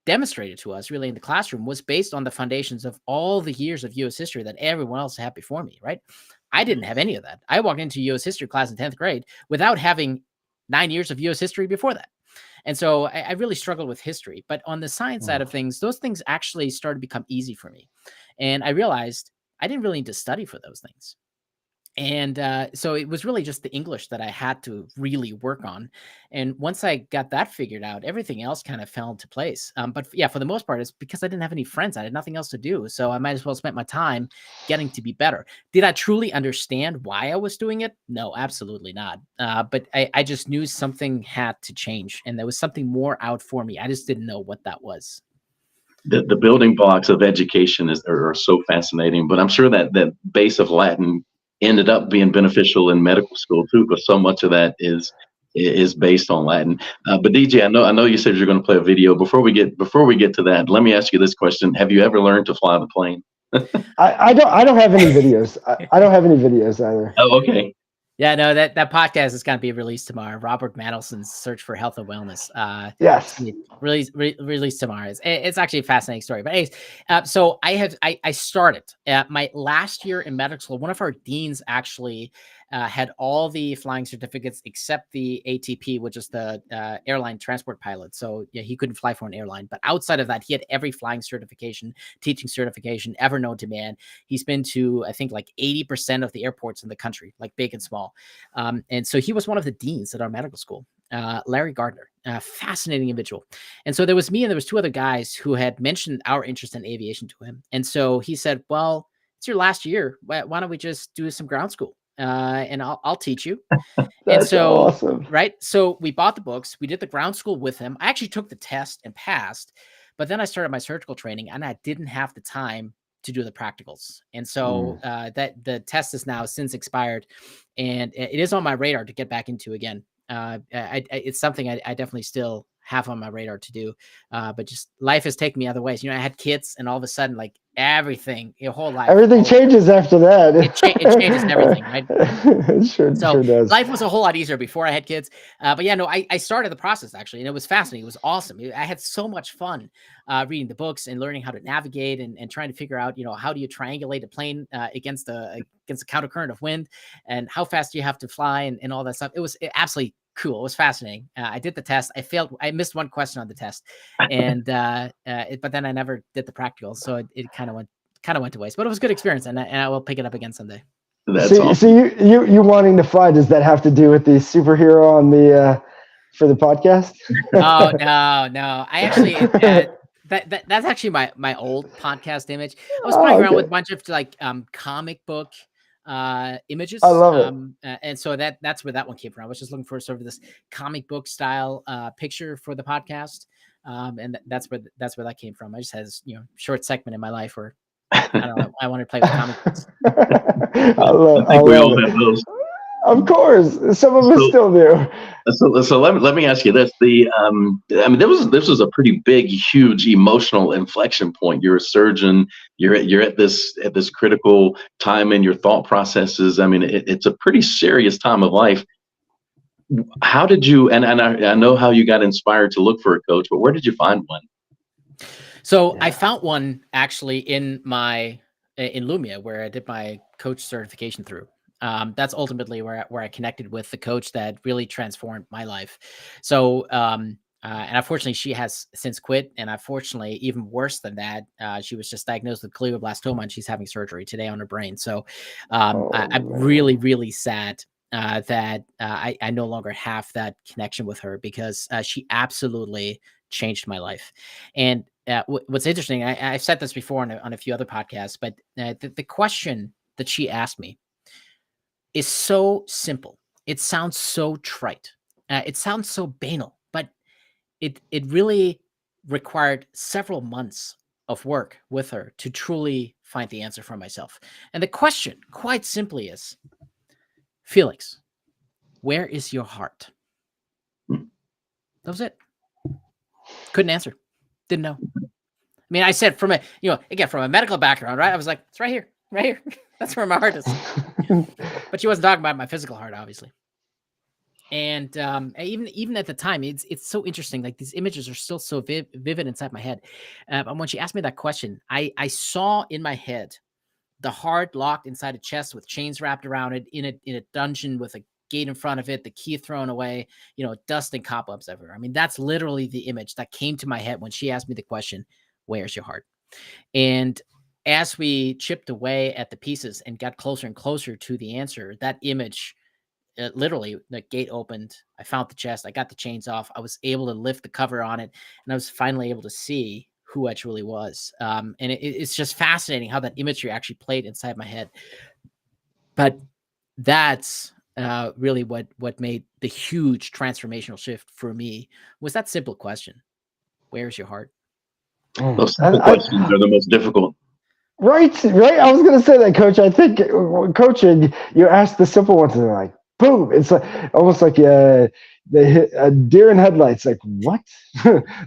S4: demonstrated to us really in the classroom was based on the foundations of all the years of U.S. history that everyone else had before me, right? I didn't have any of that. I walked into U.S. history class in 10th grade without having 9 years of U.S. history before that. And so I really struggled with history. But on the science side of things, those things actually started to become easy for me. And I realized I didn't really need to study for those things. And so it was really just the English that I had to really work on. And once I got that figured out, everything else kind of fell into place. But yeah, for the most part, it's because I didn't have any friends. I had nothing else to do. So I might as well spend my time getting to be better. Did I truly understand why I was doing it? No, absolutely not. But I just knew something had to change. And there was something more out for me. I just didn't know what that was.
S5: The building blocks of education are so fascinating, but I'm sure that base of Latin ended up being beneficial in medical school too, because so much of that is based on Latin. But DJ, I know you said you're going to play a video. Before we get to that, let me ask you this question: have you ever learned to fly the plane?
S1: I don't have any videos. I don't have any videos either.
S5: Oh, okay.
S4: Yeah, no, that podcast is going to be released tomorrow. Robert Mantelson's Search for Health and Wellness.
S1: Yes.
S4: Released tomorrow. It's actually a fascinating story. But anyways, so I started my last year in medical school. One of our deans actually had all the flying certificates except the ATP, which is the airline transport pilot. So yeah, he couldn't fly for an airline. But outside of that, he had every flying certification, teaching certification ever known to man. He's been to, I think, like 80% of the airports in the country, like big and small. And so he was one of the deans at our medical school, Larry Gardner, a fascinating individual. And so there was me and there was two other guys who had mentioned our interest in aviation to him. And so he said, well, it's your last year. Why don't we just do some ground school? And I'll teach you. And so,
S1: awesome.
S4: Right. So we bought the books. We did the ground school with him. I actually took the test and passed, but then I started my surgical training and I didn't have the time to do the practicals. And so that the test is now since expired, and it is on my radar to get back into again. It's something I definitely still have on my radar to do. But just life has taken me other ways. I had kids and all of a sudden, like everything, your whole life.
S1: Everything changes after that.
S4: It changes everything, right?
S1: It sure does.
S4: Life was a whole lot easier before I had kids. But yeah, no, I started the process actually, and it was fascinating. It was awesome. I had so much fun reading the books and learning how to navigate and trying to figure out, how do you triangulate a plane against the counter current of wind, and how fast do you have to fly and all that stuff. It was absolutely cool. It was fascinating. I did the test. I failed. I missed one question on the test, and but then I never did the practical, so it kind of went to waste. But it was a good experience, and I will pick it up again someday.
S5: That's
S1: So,
S5: awesome.
S1: you wanting to fly, does that have to do with the superhero on the for the podcast?
S4: Oh no. I actually that's actually my old podcast image. I was
S1: Oh,
S4: playing around with
S1: okay.
S4: a bunch of like comic book
S1: I
S4: images.
S1: love it.
S4: And so that's where that one came from. I was just looking for sort of this comic book style picture for the podcast. And that's where that came from. I just had this, short segment in my life where I don't know, I wanted to play with comic books.
S5: I
S1: I
S5: think we
S1: love
S5: all
S1: it.
S5: have those.
S1: Of course, some of us
S5: So,
S1: still do.
S5: so let me ask you this: I mean, this was a pretty big, huge emotional inflection point. You're a surgeon. You're at this critical time in your thought processes. I mean, it's a pretty serious time of life. How did you? And I know how you got inspired to look for a coach, but where did you find one?
S4: So
S1: Yeah.
S4: I found one actually in Lumia, where I did my coach certification through. That's ultimately where I connected with the coach that really transformed my life. So, and unfortunately, she has since quit. And unfortunately, even worse than that, she was just diagnosed with glioblastoma, and she's having surgery today on her brain. So,
S1: Oh,
S4: I'm
S1: man.
S4: really, really sad that I no longer have that connection with her, because she absolutely changed my life. And what's interesting, I've said this before on a few other podcasts, but the question that she asked me is so simple. It sounds so trite. It sounds so banal, but it really required several months of work with her to truly find the answer for myself. And the question, quite simply, is, Felix, where is your heart? That was it. Couldn't answer. Didn't know. I mean, I said from a medical background, right? I was like, it's right here, right here. That's where my heart is. But she wasn't talking about my physical heart, obviously. And even at the time, it's so interesting. Like, these images are still so vivid inside my head. And when she asked me that question, I saw in my head the heart locked inside a chest with chains wrapped around it, in a dungeon with a gate in front of it, the key thrown away, dust and cobwebs everywhere. I mean, that's literally the image that came to my head when she asked me the question, "Where's your heart?" And as we chipped away at the pieces and got closer and closer to the answer, that image, literally, the gate opened. I found the chest. I got the chains off. I was able to lift the cover on it, and I was finally able to see who I truly was. And it's just fascinating how that imagery actually played inside my head. But that's really what made the huge transformational shift for me, was that simple question: "Where's your heart?"
S5: Those simple questions are the most difficult.
S1: Right. I was gonna say that, Coach. I think coaching, you ask the simple ones, and they're like, boom. It's like almost like they hit a deer in headlights. Like, what?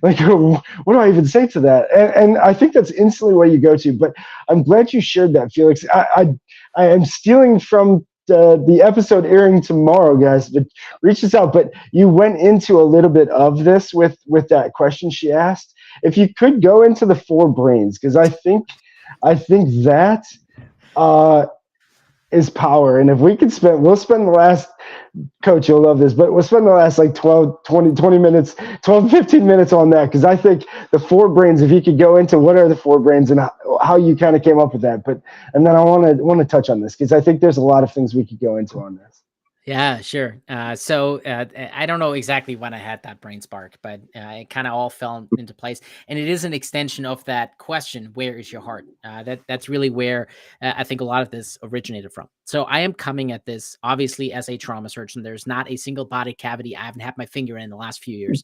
S1: Like, what do I even say to that? And I think that's instantly where you go to. But I'm glad you shared that, Felix. I am stealing from the episode airing tomorrow, guys. But reach us out. But you went into a little bit of this with that question she asked. If you could go into the four brains, because I think that is power. And if we could we'll spend the last, Coach, you'll love this, but we'll spend the last like 20 minutes, 12, 15 minutes on that. Because I think the four brains, if you could go into what are the four brains and how you kind of came up with that. And then I want to touch on this, because I think there's a lot of things we could go into on this.
S4: Yeah, sure. So I don't know exactly when I had that brain spark, but it kind of all fell into place. And it is an extension of that question, "Where is your heart?" That's really where I think a lot of this originated from. So I am coming at this, obviously, as a trauma surgeon. There's not a single body cavity I haven't had my finger in the last few years.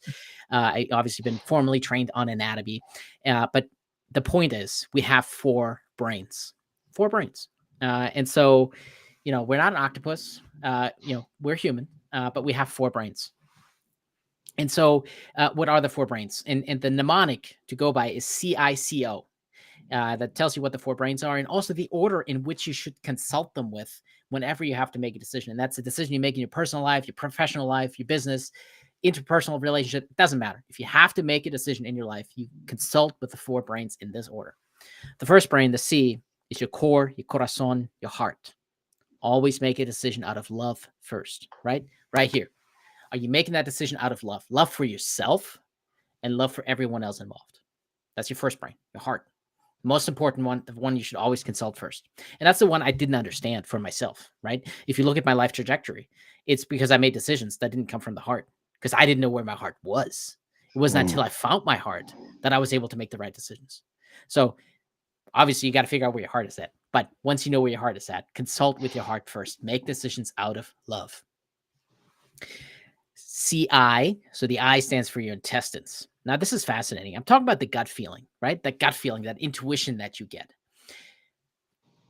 S4: I obviously been formally trained on anatomy. But the point is, we have four brains. Four brains. And so, we're not an octopus. We're human, but we have four brains. And so what are the four brains? And the mnemonic to go by is CICO. That tells you what the four brains are, and also the order in which you should consult them with whenever you have to make a decision. And that's a decision you make in your personal life, your professional life, your business, interpersonal relationship. It doesn't matter. If you have to make a decision in your life, you consult with the four brains in this order. The first brain, the C, is your core, your corazon, your heart. Always make a decision out of love first, right? Right here. Are you making that decision out of love? Love for yourself and love for everyone else involved. That's your first brain, your heart. Most important one, the one you should always consult first. And that's the one I didn't understand for myself, right? If you look at my life trajectory, it's because I made decisions that didn't come from the heart, because I didn't know where my heart was. It wasn't until I found my heart that I was able to make the right decisions. So obviously you got to figure out where your heart is at. But once you know where your heart is at, consult with your heart first. Make decisions out of love. CI, so the I stands for your intestines. Now, this is fascinating. I'm talking about the gut feeling, right? That gut feeling, that intuition that you get.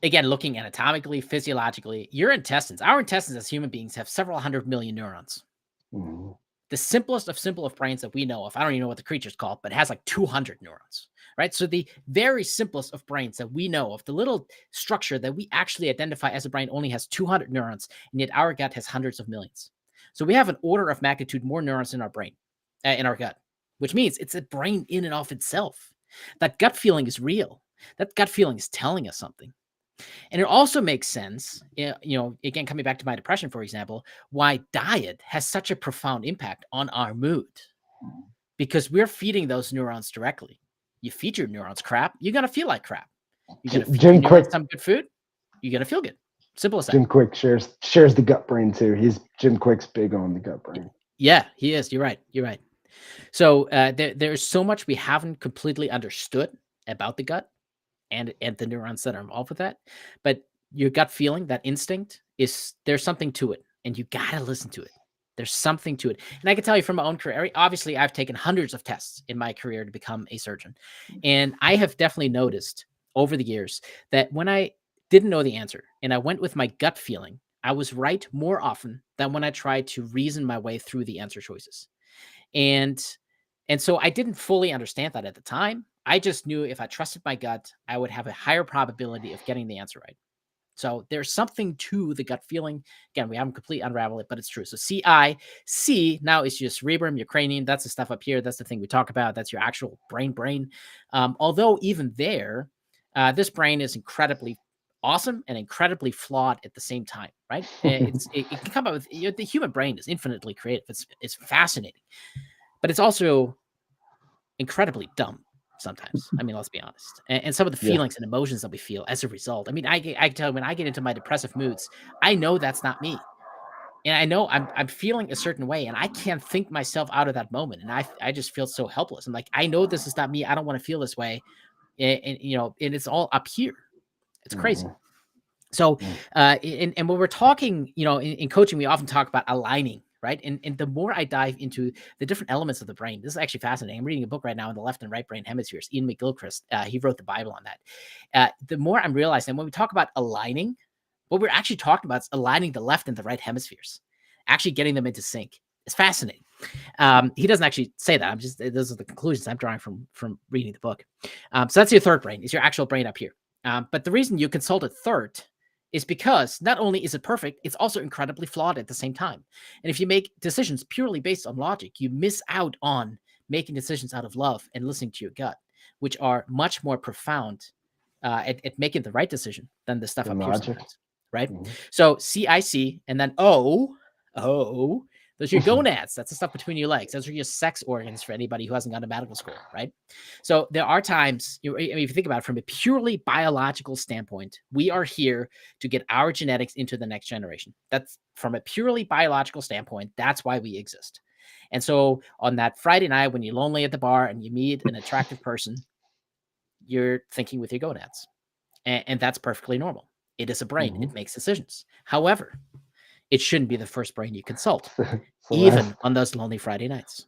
S4: Again, looking anatomically, physiologically, your intestines, our intestines as human beings have several 100 million neurons. The simplest of brains that we know of, I don't even know what the creature's called, but it has like 200 neurons, right? So the very simplest of brains that we know of, the little structure that we actually identify as a brain only has 200 neurons, and yet our gut has hundreds of millions. So we have an order of magnitude more neurons in our brain, in our gut, which means it's a brain in and of itself. That gut feeling is real. That gut feeling is telling us something. And it also makes sense, again, coming back to my depression, for example, why diet has such a profound impact on our mood, because we're feeding those neurons directly. You feed your neurons crap, you're going to feel like crap. You're going to feed your neurons some good food, you're going to feel good. Simple as that.
S1: Jim Quick shares the gut brain too. Jim Quick's big on the gut brain.
S4: Yeah, he is. You're right. So there's so much we haven't completely understood about the gut and the neurons that are involved with that. But your gut feeling, that instinct, there's something to it, and you got to listen to it. There's something to it. And I can tell you from my own career, obviously I've taken hundreds of tests in my career to become a surgeon. And I have definitely noticed over the years that when I didn't know the answer and I went with my gut feeling, I was right more often than when I tried to reason my way through the answer choices. And so I didn't fully understand that at the time. I just knew if I trusted my gut, I would have a higher probability of getting the answer right. So there's something to the gut feeling. Again, we haven't completely unraveled it, but it's true. So C now is your cerebrum, your cranium. That's the stuff up here. That's the thing we talk about. That's your actual brain. Although even there, this brain is incredibly awesome and incredibly flawed at the same time, right? It can come up with, the human brain is infinitely creative. It's fascinating, but it's also incredibly dumb sometimes. I mean, let's be honest. And some of the feelings and emotions that we feel as a result. I mean, I can tell you when I get into my depressive moods, I know that's not me. And I know I'm feeling a certain way, and I can't think myself out of that moment. And I just feel so helpless. I'm like, I know this is not me. I don't want to feel this way. And it's all up here. It's crazy. So, and when we're talking, in coaching, we often talk about aligning, right? And the more I dive into the different elements of the brain, this is actually fascinating. I'm reading a book right now in the left and right brain hemispheres. Ian McGilchrist, he wrote the Bible on that. The more I'm realizing when we talk about aligning, what we're actually talking about is aligning the left and the right hemispheres, actually getting them into sync. It's fascinating. He doesn't actually say that. Those are the conclusions I'm drawing from reading the book. So that's your third brain, is your actual brain up here. But the reason you consult a third is because not only is it perfect, it's also incredibly flawed at the same time. And if you make decisions purely based on logic, you miss out on making decisions out of love and listening to your gut, which are much more profound at making the right decision than the stuff up here sometimes, right? So CIC and then O, those are your gonads. That's the stuff between your legs. Those are your sex organs for anybody who hasn't gone to medical school, right? So there are times, if you think about it from a purely biological standpoint, we are here to get our genetics into the next generation. That's from a purely biological standpoint. That's why we exist. And so on that Friday night, when you're lonely at the bar and you meet an attractive person, you're thinking with your gonads. And that's perfectly normal. It is a brain. It makes decisions. However, it shouldn't be the first brain you consult, even on those lonely Friday nights.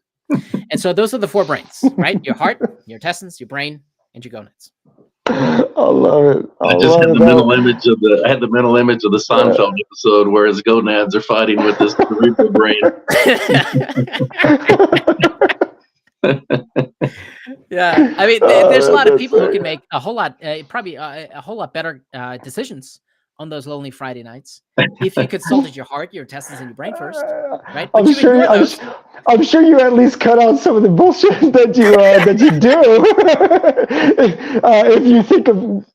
S4: And so those are the four brains, right? Your heart, your intestines, your brain, and your gonads.
S1: I love it.
S5: I just had the mental image of the Seinfeld episode where his gonads are fighting with his cerebral brain.
S4: Yeah, I mean, there's a lot of people who can make a whole lot, probably a whole lot better decisions on those lonely Friday nights if you consulted your heart, your intestines, and your brain first, right? But
S1: I'm sure you at least cut out some of the bullshit that you do. If you think of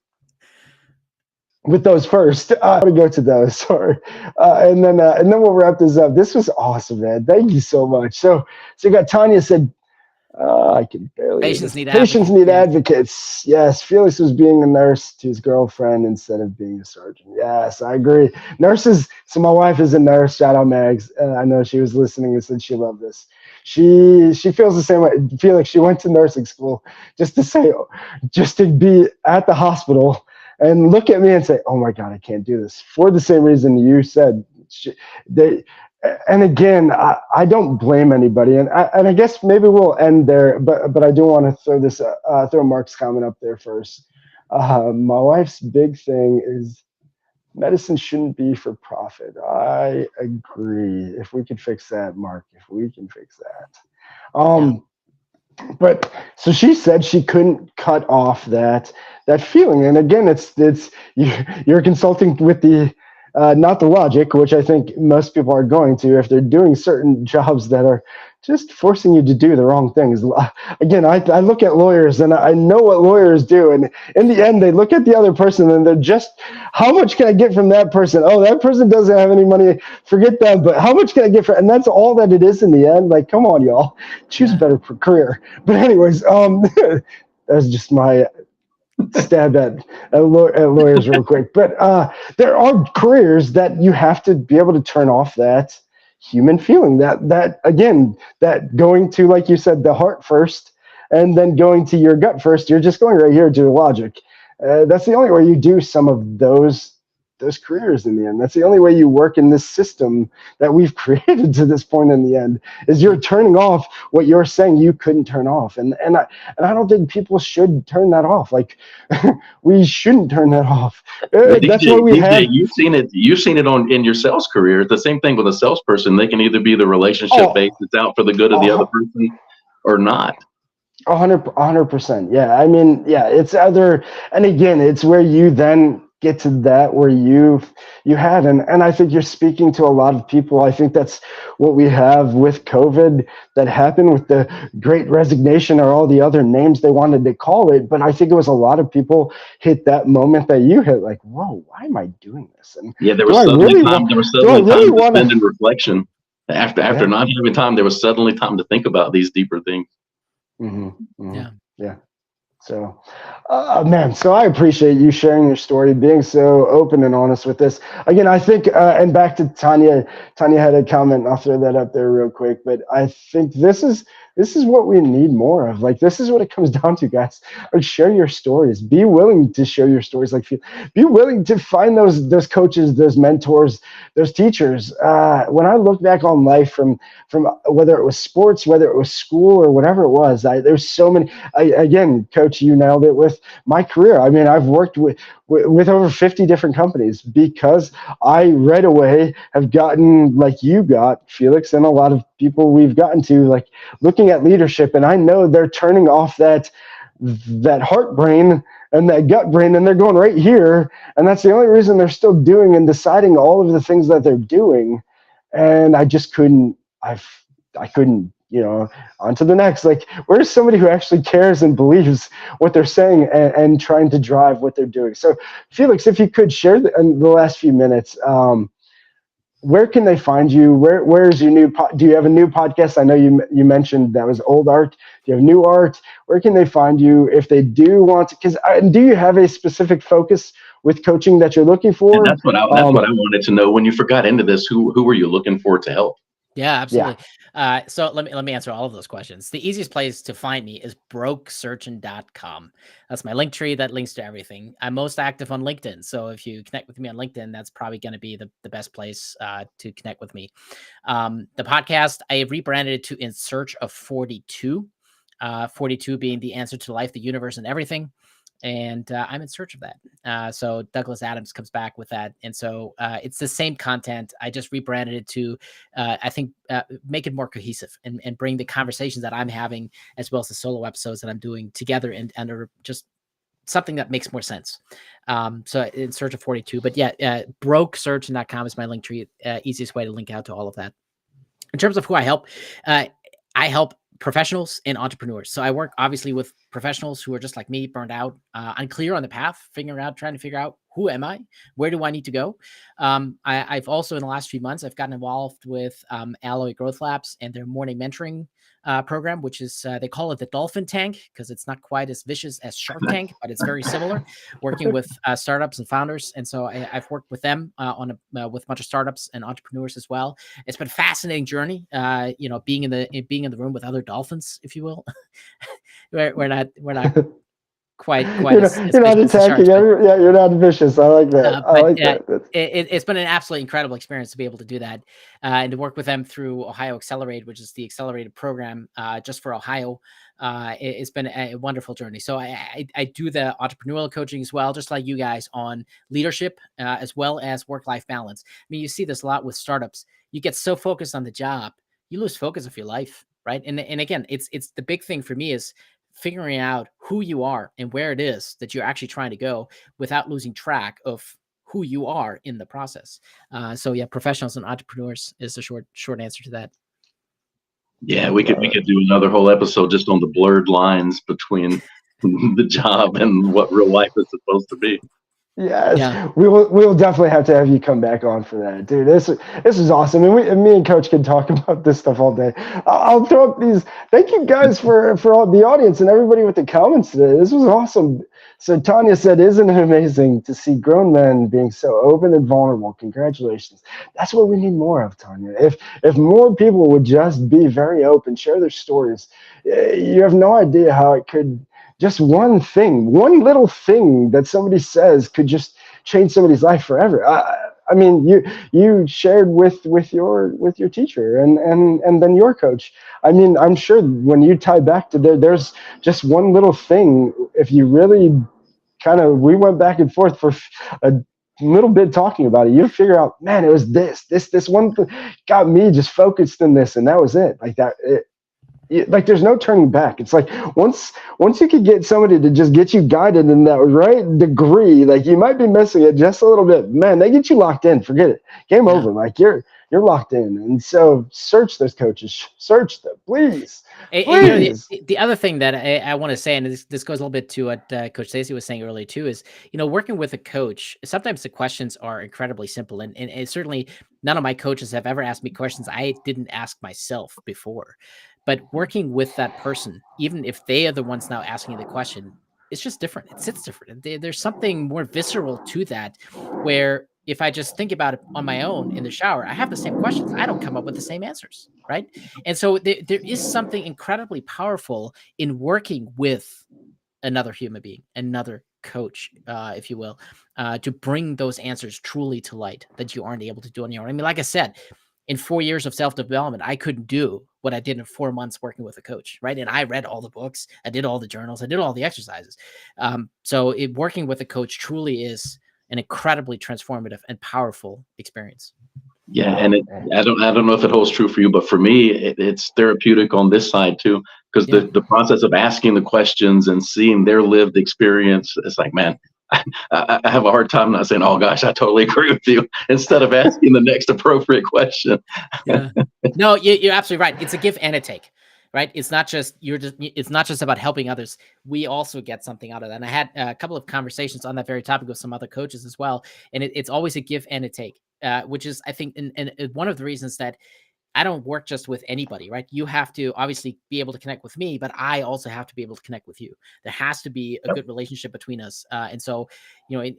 S1: with those first, I'm gonna go to those. Sorry, and then we'll wrap this up. This was awesome, man. Thank you so much. So you got Tanya said, I can barely read
S4: Patients
S1: this.
S4: need
S1: Patients
S4: advocates.
S1: need
S4: Yeah.
S1: advocates. Yes, Felix was being a nurse to his girlfriend instead of being a surgeon. Yes, I agree. Nurses. So my wife is a nurse. Shout out Megs. I know she was listening and said she loved this. She feels the same way. Felix. She went to nursing school just to be at the hospital and look at me and say, "Oh my God, I can't do this." For the same reason you said. They and again, I don't blame anybody, and I guess maybe we'll end there. But I do want to throw Mark's comment up there first. My wife's big thing is medicine shouldn't be for profit. I agree. If we could fix that, Mark, if we can fix that. But so she said she couldn't cut off that feeling, and again, it's you're consulting with the not the logic, which I think most people are going to if they're doing certain jobs that are just forcing you to do the wrong things. Again, I look at lawyers and I know what lawyers do, and in the end, they look at the other person and they're just, how much can I get from that person? Oh, that person doesn't have any money. Forget that. But how much can I get from? And that's all that it is in the end. Like, come on, y'all, choose a better career. But anyways, that's just my stab at lawyers real quick. But there are careers that you have to be able to turn off that human feeling, that again, that going to, like you said, the heart first and then going to your gut first. You're just going right here to the logic. That's the only way you do some of those careers in the end. That's the only way you work in this system that we've created to this point in the end, is you're turning off what you're saying you couldn't turn off. And I don't think people should turn that off. Like, we shouldn't turn that off.
S5: Well,
S1: That's what we have.
S5: You've seen it in your sales career. It's the same thing with a salesperson. They can either be the relationship based, it's out for the good of the other person, or not.
S1: 100%. Yeah. I mean, yeah, it's other, and again, it's where you then get to that where you had, and I think you're speaking to a lot of people. I think that's what we have with COVID that happened with the Great Resignation, or all the other names they wanted to call it. But I think it was a lot of people hit that moment that you hit, like, whoa, why am I doing this? And
S5: yeah, there was suddenly time to spend in reflection. After not having time, there was suddenly time to think about these deeper things.
S1: Yeah. So, man, so I appreciate you sharing your story, being so open and honest with this. Again, I think, and back to Tanya. Tanya had a comment. I'll throw that up there real quick. But I think this is what we need more of. Like, this is what it comes down to, guys. Like, share your stories. Be willing to share your stories. Like, be willing to find those coaches, those mentors, those teachers. When I look back on life from whether it was sports, whether it was school, or whatever it was, there's so many. Again, Coach, you nailed it with my career. I mean, I've worked with over 50 different companies because I right away have gotten, like you got, Felix, and a lot of people we've gotten to, like, looking at leadership, and I know they're turning off that heart brain and that gut brain, and they're going right here, and that's the only reason they're still doing and deciding all of the things that they're doing. And I just couldn't, I couldn't, on to the next. Like, where's somebody who actually cares and believes what they're saying and trying to drive what they're doing? So, Felix, if you could share in the last few minutes, where can they find you? Where's your new do you have a new podcast? I know you mentioned that was old art. Do you have new art? Where can they find you if they do want to? Do you have a specific focus with coaching that you're looking for?
S5: And that's what I wanted to know. When you got into this, who were you looking for to help?
S4: Yeah, absolutely. So let me answer all of those questions. The easiest place to find me is brokesearching.com. That's my link tree that links to everything. I'm most active on LinkedIn. So if you connect with me on LinkedIn, that's probably going to be the best place to connect with me. The podcast, I rebranded it to In Search of 42. 42 being the answer to life, the universe, and everything. And I'm in search of that. So Douglas Adams comes back with that. And so it's the same content. I just rebranded it to, I think, make it more cohesive and bring the conversations that I'm having, as well as the solo episodes that I'm doing together and are just something that makes more sense. So In Search of 42. But yeah, brokesearching.com is my link tree. Easiest way to link out to all of that. In terms of who I help professionals and entrepreneurs. So I work obviously with professionals who are just like me, burned out, unclear on the path, trying to figure out, who am I? Where do I need to go? I've also, in the last few months, I've gotten involved with Alloy Growth Labs and their morning mentoring program, which is they call it the Dolphin Tank because it's not quite as vicious as Shark Tank, but it's very similar. Working with startups and founders, and so I've worked with them with a bunch of startups and entrepreneurs as well. It's been a fascinating journey. Being in the room with other dolphins, if you will. we're not quite
S1: you're
S4: as
S1: not
S4: vicious as
S1: attacking.
S4: sharks, but,
S1: You're not vicious. I like that. I like that.
S4: It's been an absolutely incredible experience to be able to do that and to work with them through Ohio Accelerate, which is the accelerated program just for Ohio. It's been a wonderful journey. So I do the entrepreneurial coaching as well, just like you guys, on leadership as well as work-life balance. I mean, you see this a lot with startups. You get so focused on the job, you lose focus of your life, right? And again, it's the big thing for me is figuring out who you are and where it is that you're actually trying to go without losing track of who you are in the process. So yeah, professionals and entrepreneurs is the short answer to that.
S5: Yeah, we could do another whole episode just on the blurred lines between the job and what real life is supposed to be.
S1: Yes,
S4: Yeah.
S1: we will definitely have to have you come back on for that, dude. This is awesome, and me and Coach can talk about this stuff all day. I'll throw up these. Thank you guys for all the audience and everybody with the comments today. This was awesome. So Tanya said, "Isn't it amazing to see grown men being so open and vulnerable? Congratulations. That's what we need more of, Tanya. If more people would just be very open, share their stories, you have no idea how it could." Just one little thing that somebody says could just change somebody's life forever. I mean, you shared with your teacher and then your coach. I mean, I'm sure when you tie back to there's just one little thing. If you really we went back and forth for a little bit talking about it, you figure out, man, it was this one thing got me just focused in this, and that was it. Like that. Like there's no turning back. It's like once you could get somebody to just get you guided in that right degree, like you might be missing it just a little bit, man, they get you locked in. Forget it. Game over. Like you're locked in. And so search those coaches. Search them, please. Please.
S4: The other thing that I want to say, and this goes a little bit to what Coach Stacey was saying earlier too, is working with a coach. Sometimes the questions are incredibly simple, and certainly none of my coaches have ever asked me questions I didn't ask myself before. But working with that person, even if they are the ones now asking the question, it's just different. It sits different. There's something more visceral to that, where if I just think about it on my own in the shower, I have the same questions. I don't come up with the same answers, right? And so there is something incredibly powerful in working with another human being, another coach, if you will, to bring those answers truly to light that you aren't able to do on your own. I mean, like I said, in 4 years of self-development, I couldn't do what I did in 4 months working with a coach, right? And I read all the books, I did all the journals, I did all the exercises. So working with a coach truly is an incredibly transformative and powerful experience.
S5: Yeah, and I don't know if it holds true for you, but for me, it's therapeutic on this side too, because the process of asking the questions and seeing their lived experience, it's like, man, I have a hard time not saying, "Oh gosh, I totally agree with you," instead of asking the next appropriate question.
S4: Yeah. No, you're absolutely right. It's a give and a take, right? It's not just about helping others. We also get something out of that. And I had a couple of conversations on that very topic with some other coaches as well. And it's always a give and a take, which is, I think, and one of the reasons that I don't work just with anybody, right? You have to obviously be able to connect with me, but I also have to be able to connect with you. There has to be a good relationship between us. And so,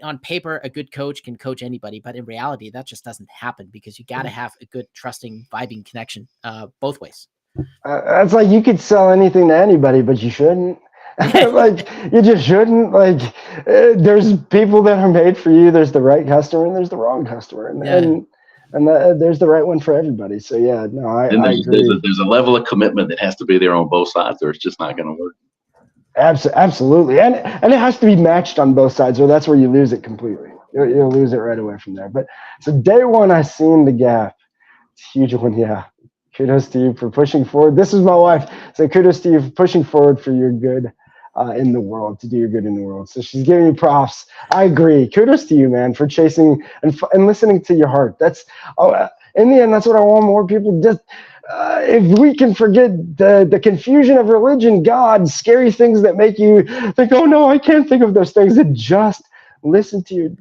S4: on paper, a good coach can coach anybody, but in reality, that just doesn't happen because you got to have a good, trusting, vibing connection both ways.
S1: It's like you could sell anything to anybody, but you shouldn't. Like you just shouldn't. Like there's people that are made for you. There's the right customer and there's the wrong customer, and there's the right one for everybody. So yeah, no, I agree.
S5: There's a level of commitment that has to be there on both sides, or it's just not going to work.
S1: Absolutely, and it has to be matched on both sides, or that's where you lose it completely. You'll lose it right away from there. But so day one, I seen the gap. It's a huge one. Yeah, kudos to you for pushing forward. This is my wife. So kudos to you for pushing forward for your good in the world, to do your good in the world. So she's giving you props. I agree. Kudos to you, man, for chasing and listening to your heart. That's in the end, that's what I want more people to. If we can forget the confusion of religion, God, scary things that make you think, oh no, I can't think of those things, and just listen to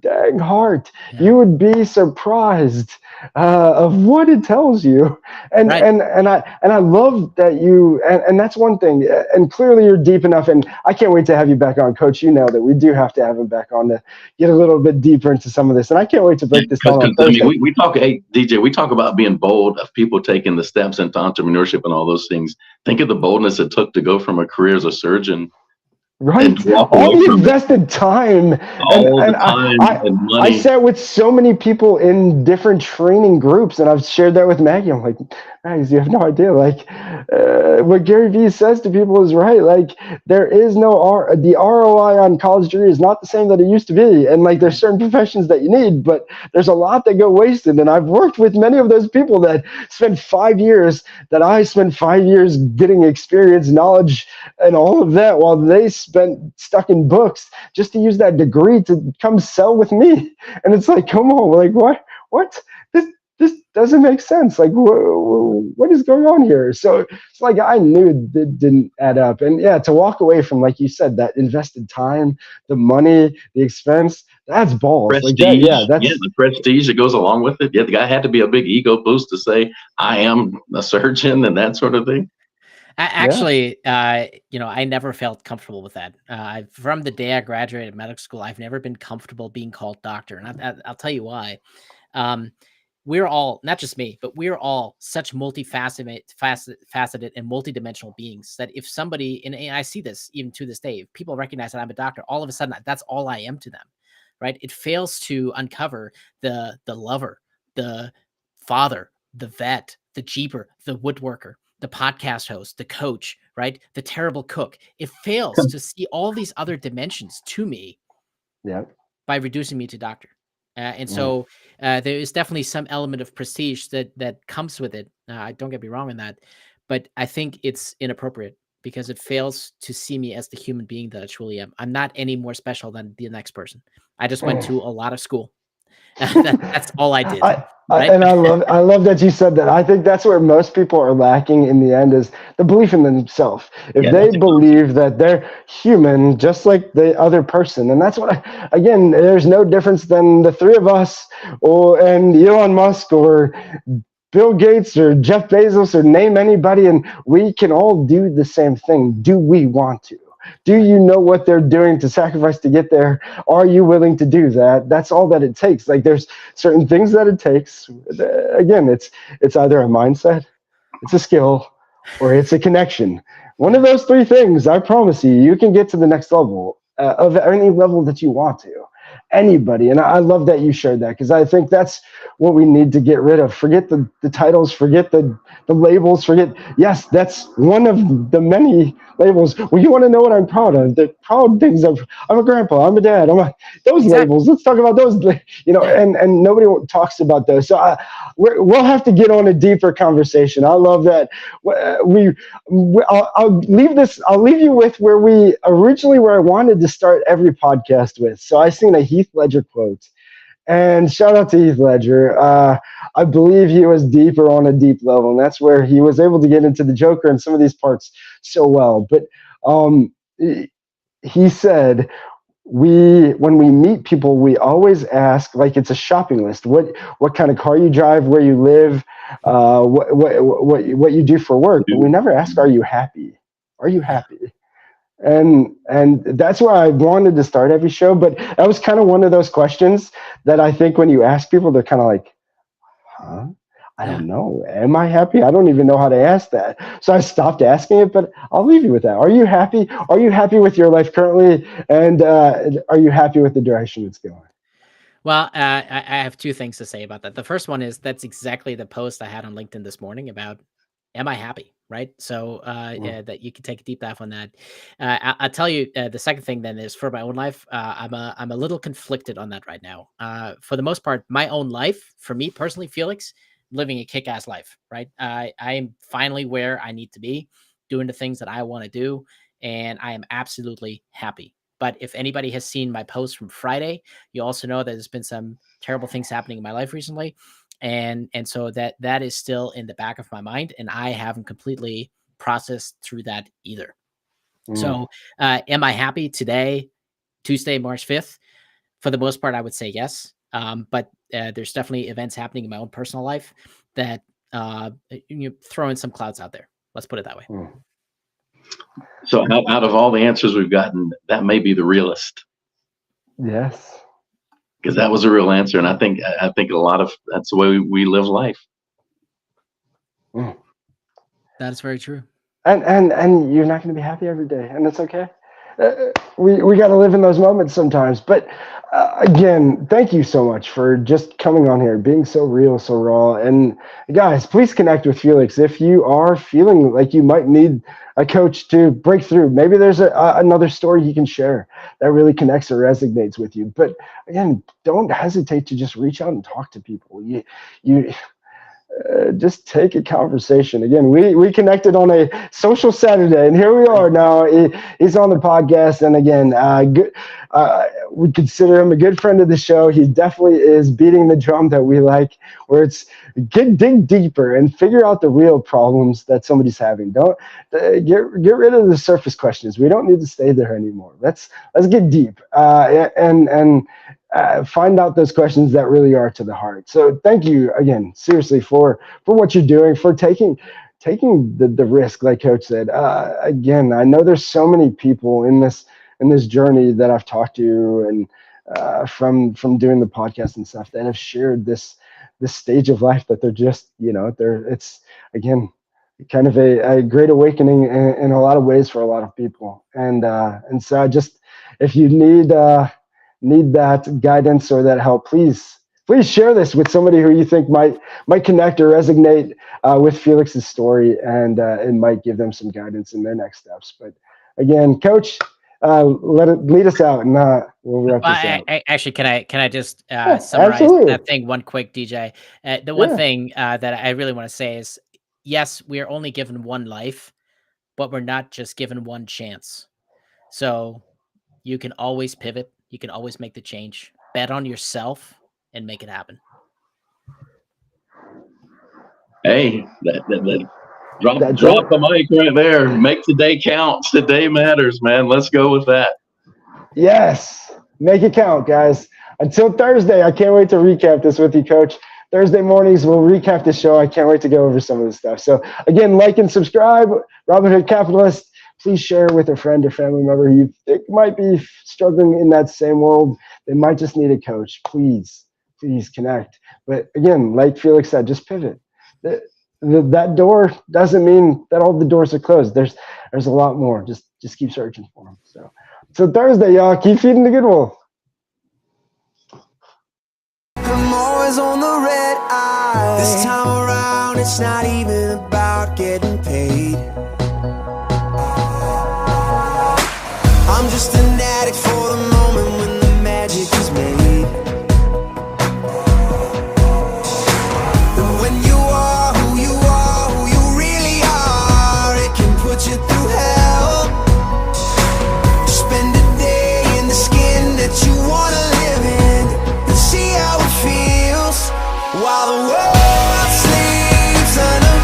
S1: dang heart.
S4: Yeah.
S1: You would be surprised of what it tells you. And
S4: Right.
S1: and I love that you and that's one thing. And clearly you're deep enough. And I can't wait to have you back on, Coach. You know that we do have to have him back on to get a little bit deeper into some of this. And I can't wait to break this down on
S5: I
S1: Thursday.
S5: mean, we talk, hey, DJ, we talk about being bold, of people taking the steps into entrepreneurship and all those things. Think of the boldness it took to go from a career as a surgeon
S1: Right.
S5: and walk
S1: All
S5: away
S1: the
S5: from it,
S1: invested time.
S5: all
S1: And
S5: the time and
S1: I
S5: money.
S1: sat with so many people in different training groups, and I've shared that with Maggie. I'm like, Maggie, you have no idea. Like, what Gary Vee says to people is right. Like, there is no the ROI on college degree is not the same that it used to be. And like, there's certain professions that you need, but there's a lot that go wasted. And I've worked with many of those people that spent 5 years, that I spent 5 years getting experience, knowledge, and all of that, while they spent stuck in books just to use that degree to come sell with me. And it's like, come on, like what this doesn't make sense. Like, what is going on here? So it's like, I knew it didn't add up. And yeah, to walk away from, like you said, that invested time, the money, the expense, that's balls.
S5: Prestige,
S1: like that, yeah, that's
S5: the prestige that goes along with it. Yeah, the guy had to be a big ego boost to say, I am a surgeon and that sort of thing.
S4: Actually, I never felt comfortable with that. From the day I graduated medical school, I've never been comfortable being called doctor. And I'll tell you why. We're all, not just me, but we're all such multifaceted and multidimensional beings that if somebody, and I see this even to this day, if people recognize that I'm a doctor, all of a sudden that's all I am to them, right? It fails to uncover the lover, the father, the vet, the jeeper, the woodworker, the podcast host, the coach, right? The terrible cook. It fails to see all these other dimensions to me by reducing me to doctor. And so there is definitely some element of prestige that comes with it. Don't get me wrong on that, but I think it's inappropriate because it fails to see me as the human being that I truly am. I'm not any more special than the next person. I just went to a lot of school. That's all I did. Right?
S1: And I love that you said that. I think that's where most people are lacking in the end, is the belief in themselves. If they believe that they're human, just like the other person, and that's what again, there's no difference than the three of us, and Elon Musk or Bill Gates or Jeff Bezos, or name anybody, and we can all do the same thing. Do we want to? Do you know what they're doing to sacrifice to get there? Are you willing to do that? That's all that it takes. Like, there's certain things that it takes. Again, it's either a mindset, it's a skill, or it's a connection. One of those three things, I promise you can get to the next level of any level that you want to. Anybody. And I love that you shared that, because I think that's what we need to get rid of. Forget the titles, forget the labels, yes, that's one of the many labels. Well, you want to know what I'm proud of? The proud things of, I'm a grandpa, I'm a dad, those labels. Let's talk about those, and nobody talks about those. So we'll have to get on a deeper conversation. I love that. I'll leave you with where I wanted to start every podcast with. So I seen a Heath Ledger quote, and shout out to Heath Ledger. I believe he was deeper on a deep level, and that's where he was able to get into the Joker and some of these parts so well. But he said, when we meet people, we always ask, like it's a shopping list, what kind of car you drive, where you live, what you do for work, but we never ask, are you happy? Are you happy? And that's where I wanted to start every show. But that was kind of one of those questions that I think when you ask people, they're kind of like, huh? I don't know. Am I happy? I don't even know how to ask that. So I stopped asking it, but I'll leave you with that. Are you happy? Are you happy with your life currently? And are you happy with the direction it's going?
S4: Well, I have two things to say about that. The first one is that's exactly the post I had on LinkedIn this morning about, am I happy? Right. So that you can take a deep dive on that. I'll tell you the second thing then is for my own life. I'm a little conflicted on that right now. For the most part, my own life, for me personally, Felix, living a kick-ass life, right? I am finally where I need to be, doing the things that I want to do, and I am absolutely happy. But if anybody has seen my post from Friday, you also know that there's been some terrible things happening in my life recently. And so that is still in the back of my mind, and I haven't completely processed through that either. So am I happy today, Tuesday, March 5th? for the most part, I would say yes. But there's definitely events happening in my own personal life that you throw in some clouds out there. Let's put it that way.
S5: So out of all the answers we've gotten, that may be the realest.
S1: Yes.
S5: Because that was a real answer. And I think a lot of that's the way we live life.
S4: That is very true.
S1: And you're not going to be happy every day, and it's okay. We got to live in those moments sometimes. But again, thank you so much for just coming on here, being so real, so raw. And guys, please connect with Felix if you are feeling like you might need a coach to break through. Maybe there's another story you can share that really connects or resonates with you. But again, don't hesitate to just reach out and talk to people. You just take a conversation. Again, we connected on a social Saturday, and here we are now. He's on the podcast, and again, we consider him a good friend of the show. He definitely is beating the drum that we like, where it's dig deeper and figure out the real problems that somebody's having. Don't get rid of the surface questions. We don't need to stay there anymore. Let's get deep and find out those questions that really are to the heart. So thank you again, seriously, for what you're doing, for taking the risk, like Coach said. Again, I know there's so many people in this journey that I've talked to, and from doing the podcast and stuff, that have shared this stage of life that they're just, it's again kind of a great awakening in a lot of ways for a lot of people. And so I just, if you need that guidance or that help, please share this with somebody who you think might connect or resonate with Felix's story, and it might give them some guidance in their next steps. But again, Coach, lead us out, and we'll wrap this out.
S4: Actually, can I just summarize that thing one quick, DJ? The one thing that I really want to say is, yes, we are only given one life, but we're not just given one chance. So you can always pivot. You can always make the change. Bet on yourself and make it happen.
S5: Hey, drop the mic right there. Make the day count. The day matters, man. Let's go with that.
S1: Yes, make it count, guys. Until Thursday, I can't wait to recap this with you, Coach. Thursday mornings, we'll recap the show. I can't wait to go over some of the stuff. So again, like and subscribe. Robin Hood Capitalist. Please share with a friend or family member who you think might be struggling in that same world. They might just need a coach. Please connect. But again, like Felix said, just pivot. That door doesn't mean that all the doors are closed. There's a lot more. Just keep searching for them. So Thursday, y'all, keep feeding the good wolf.
S3: I'm always on the red eye. This time around, it's not even about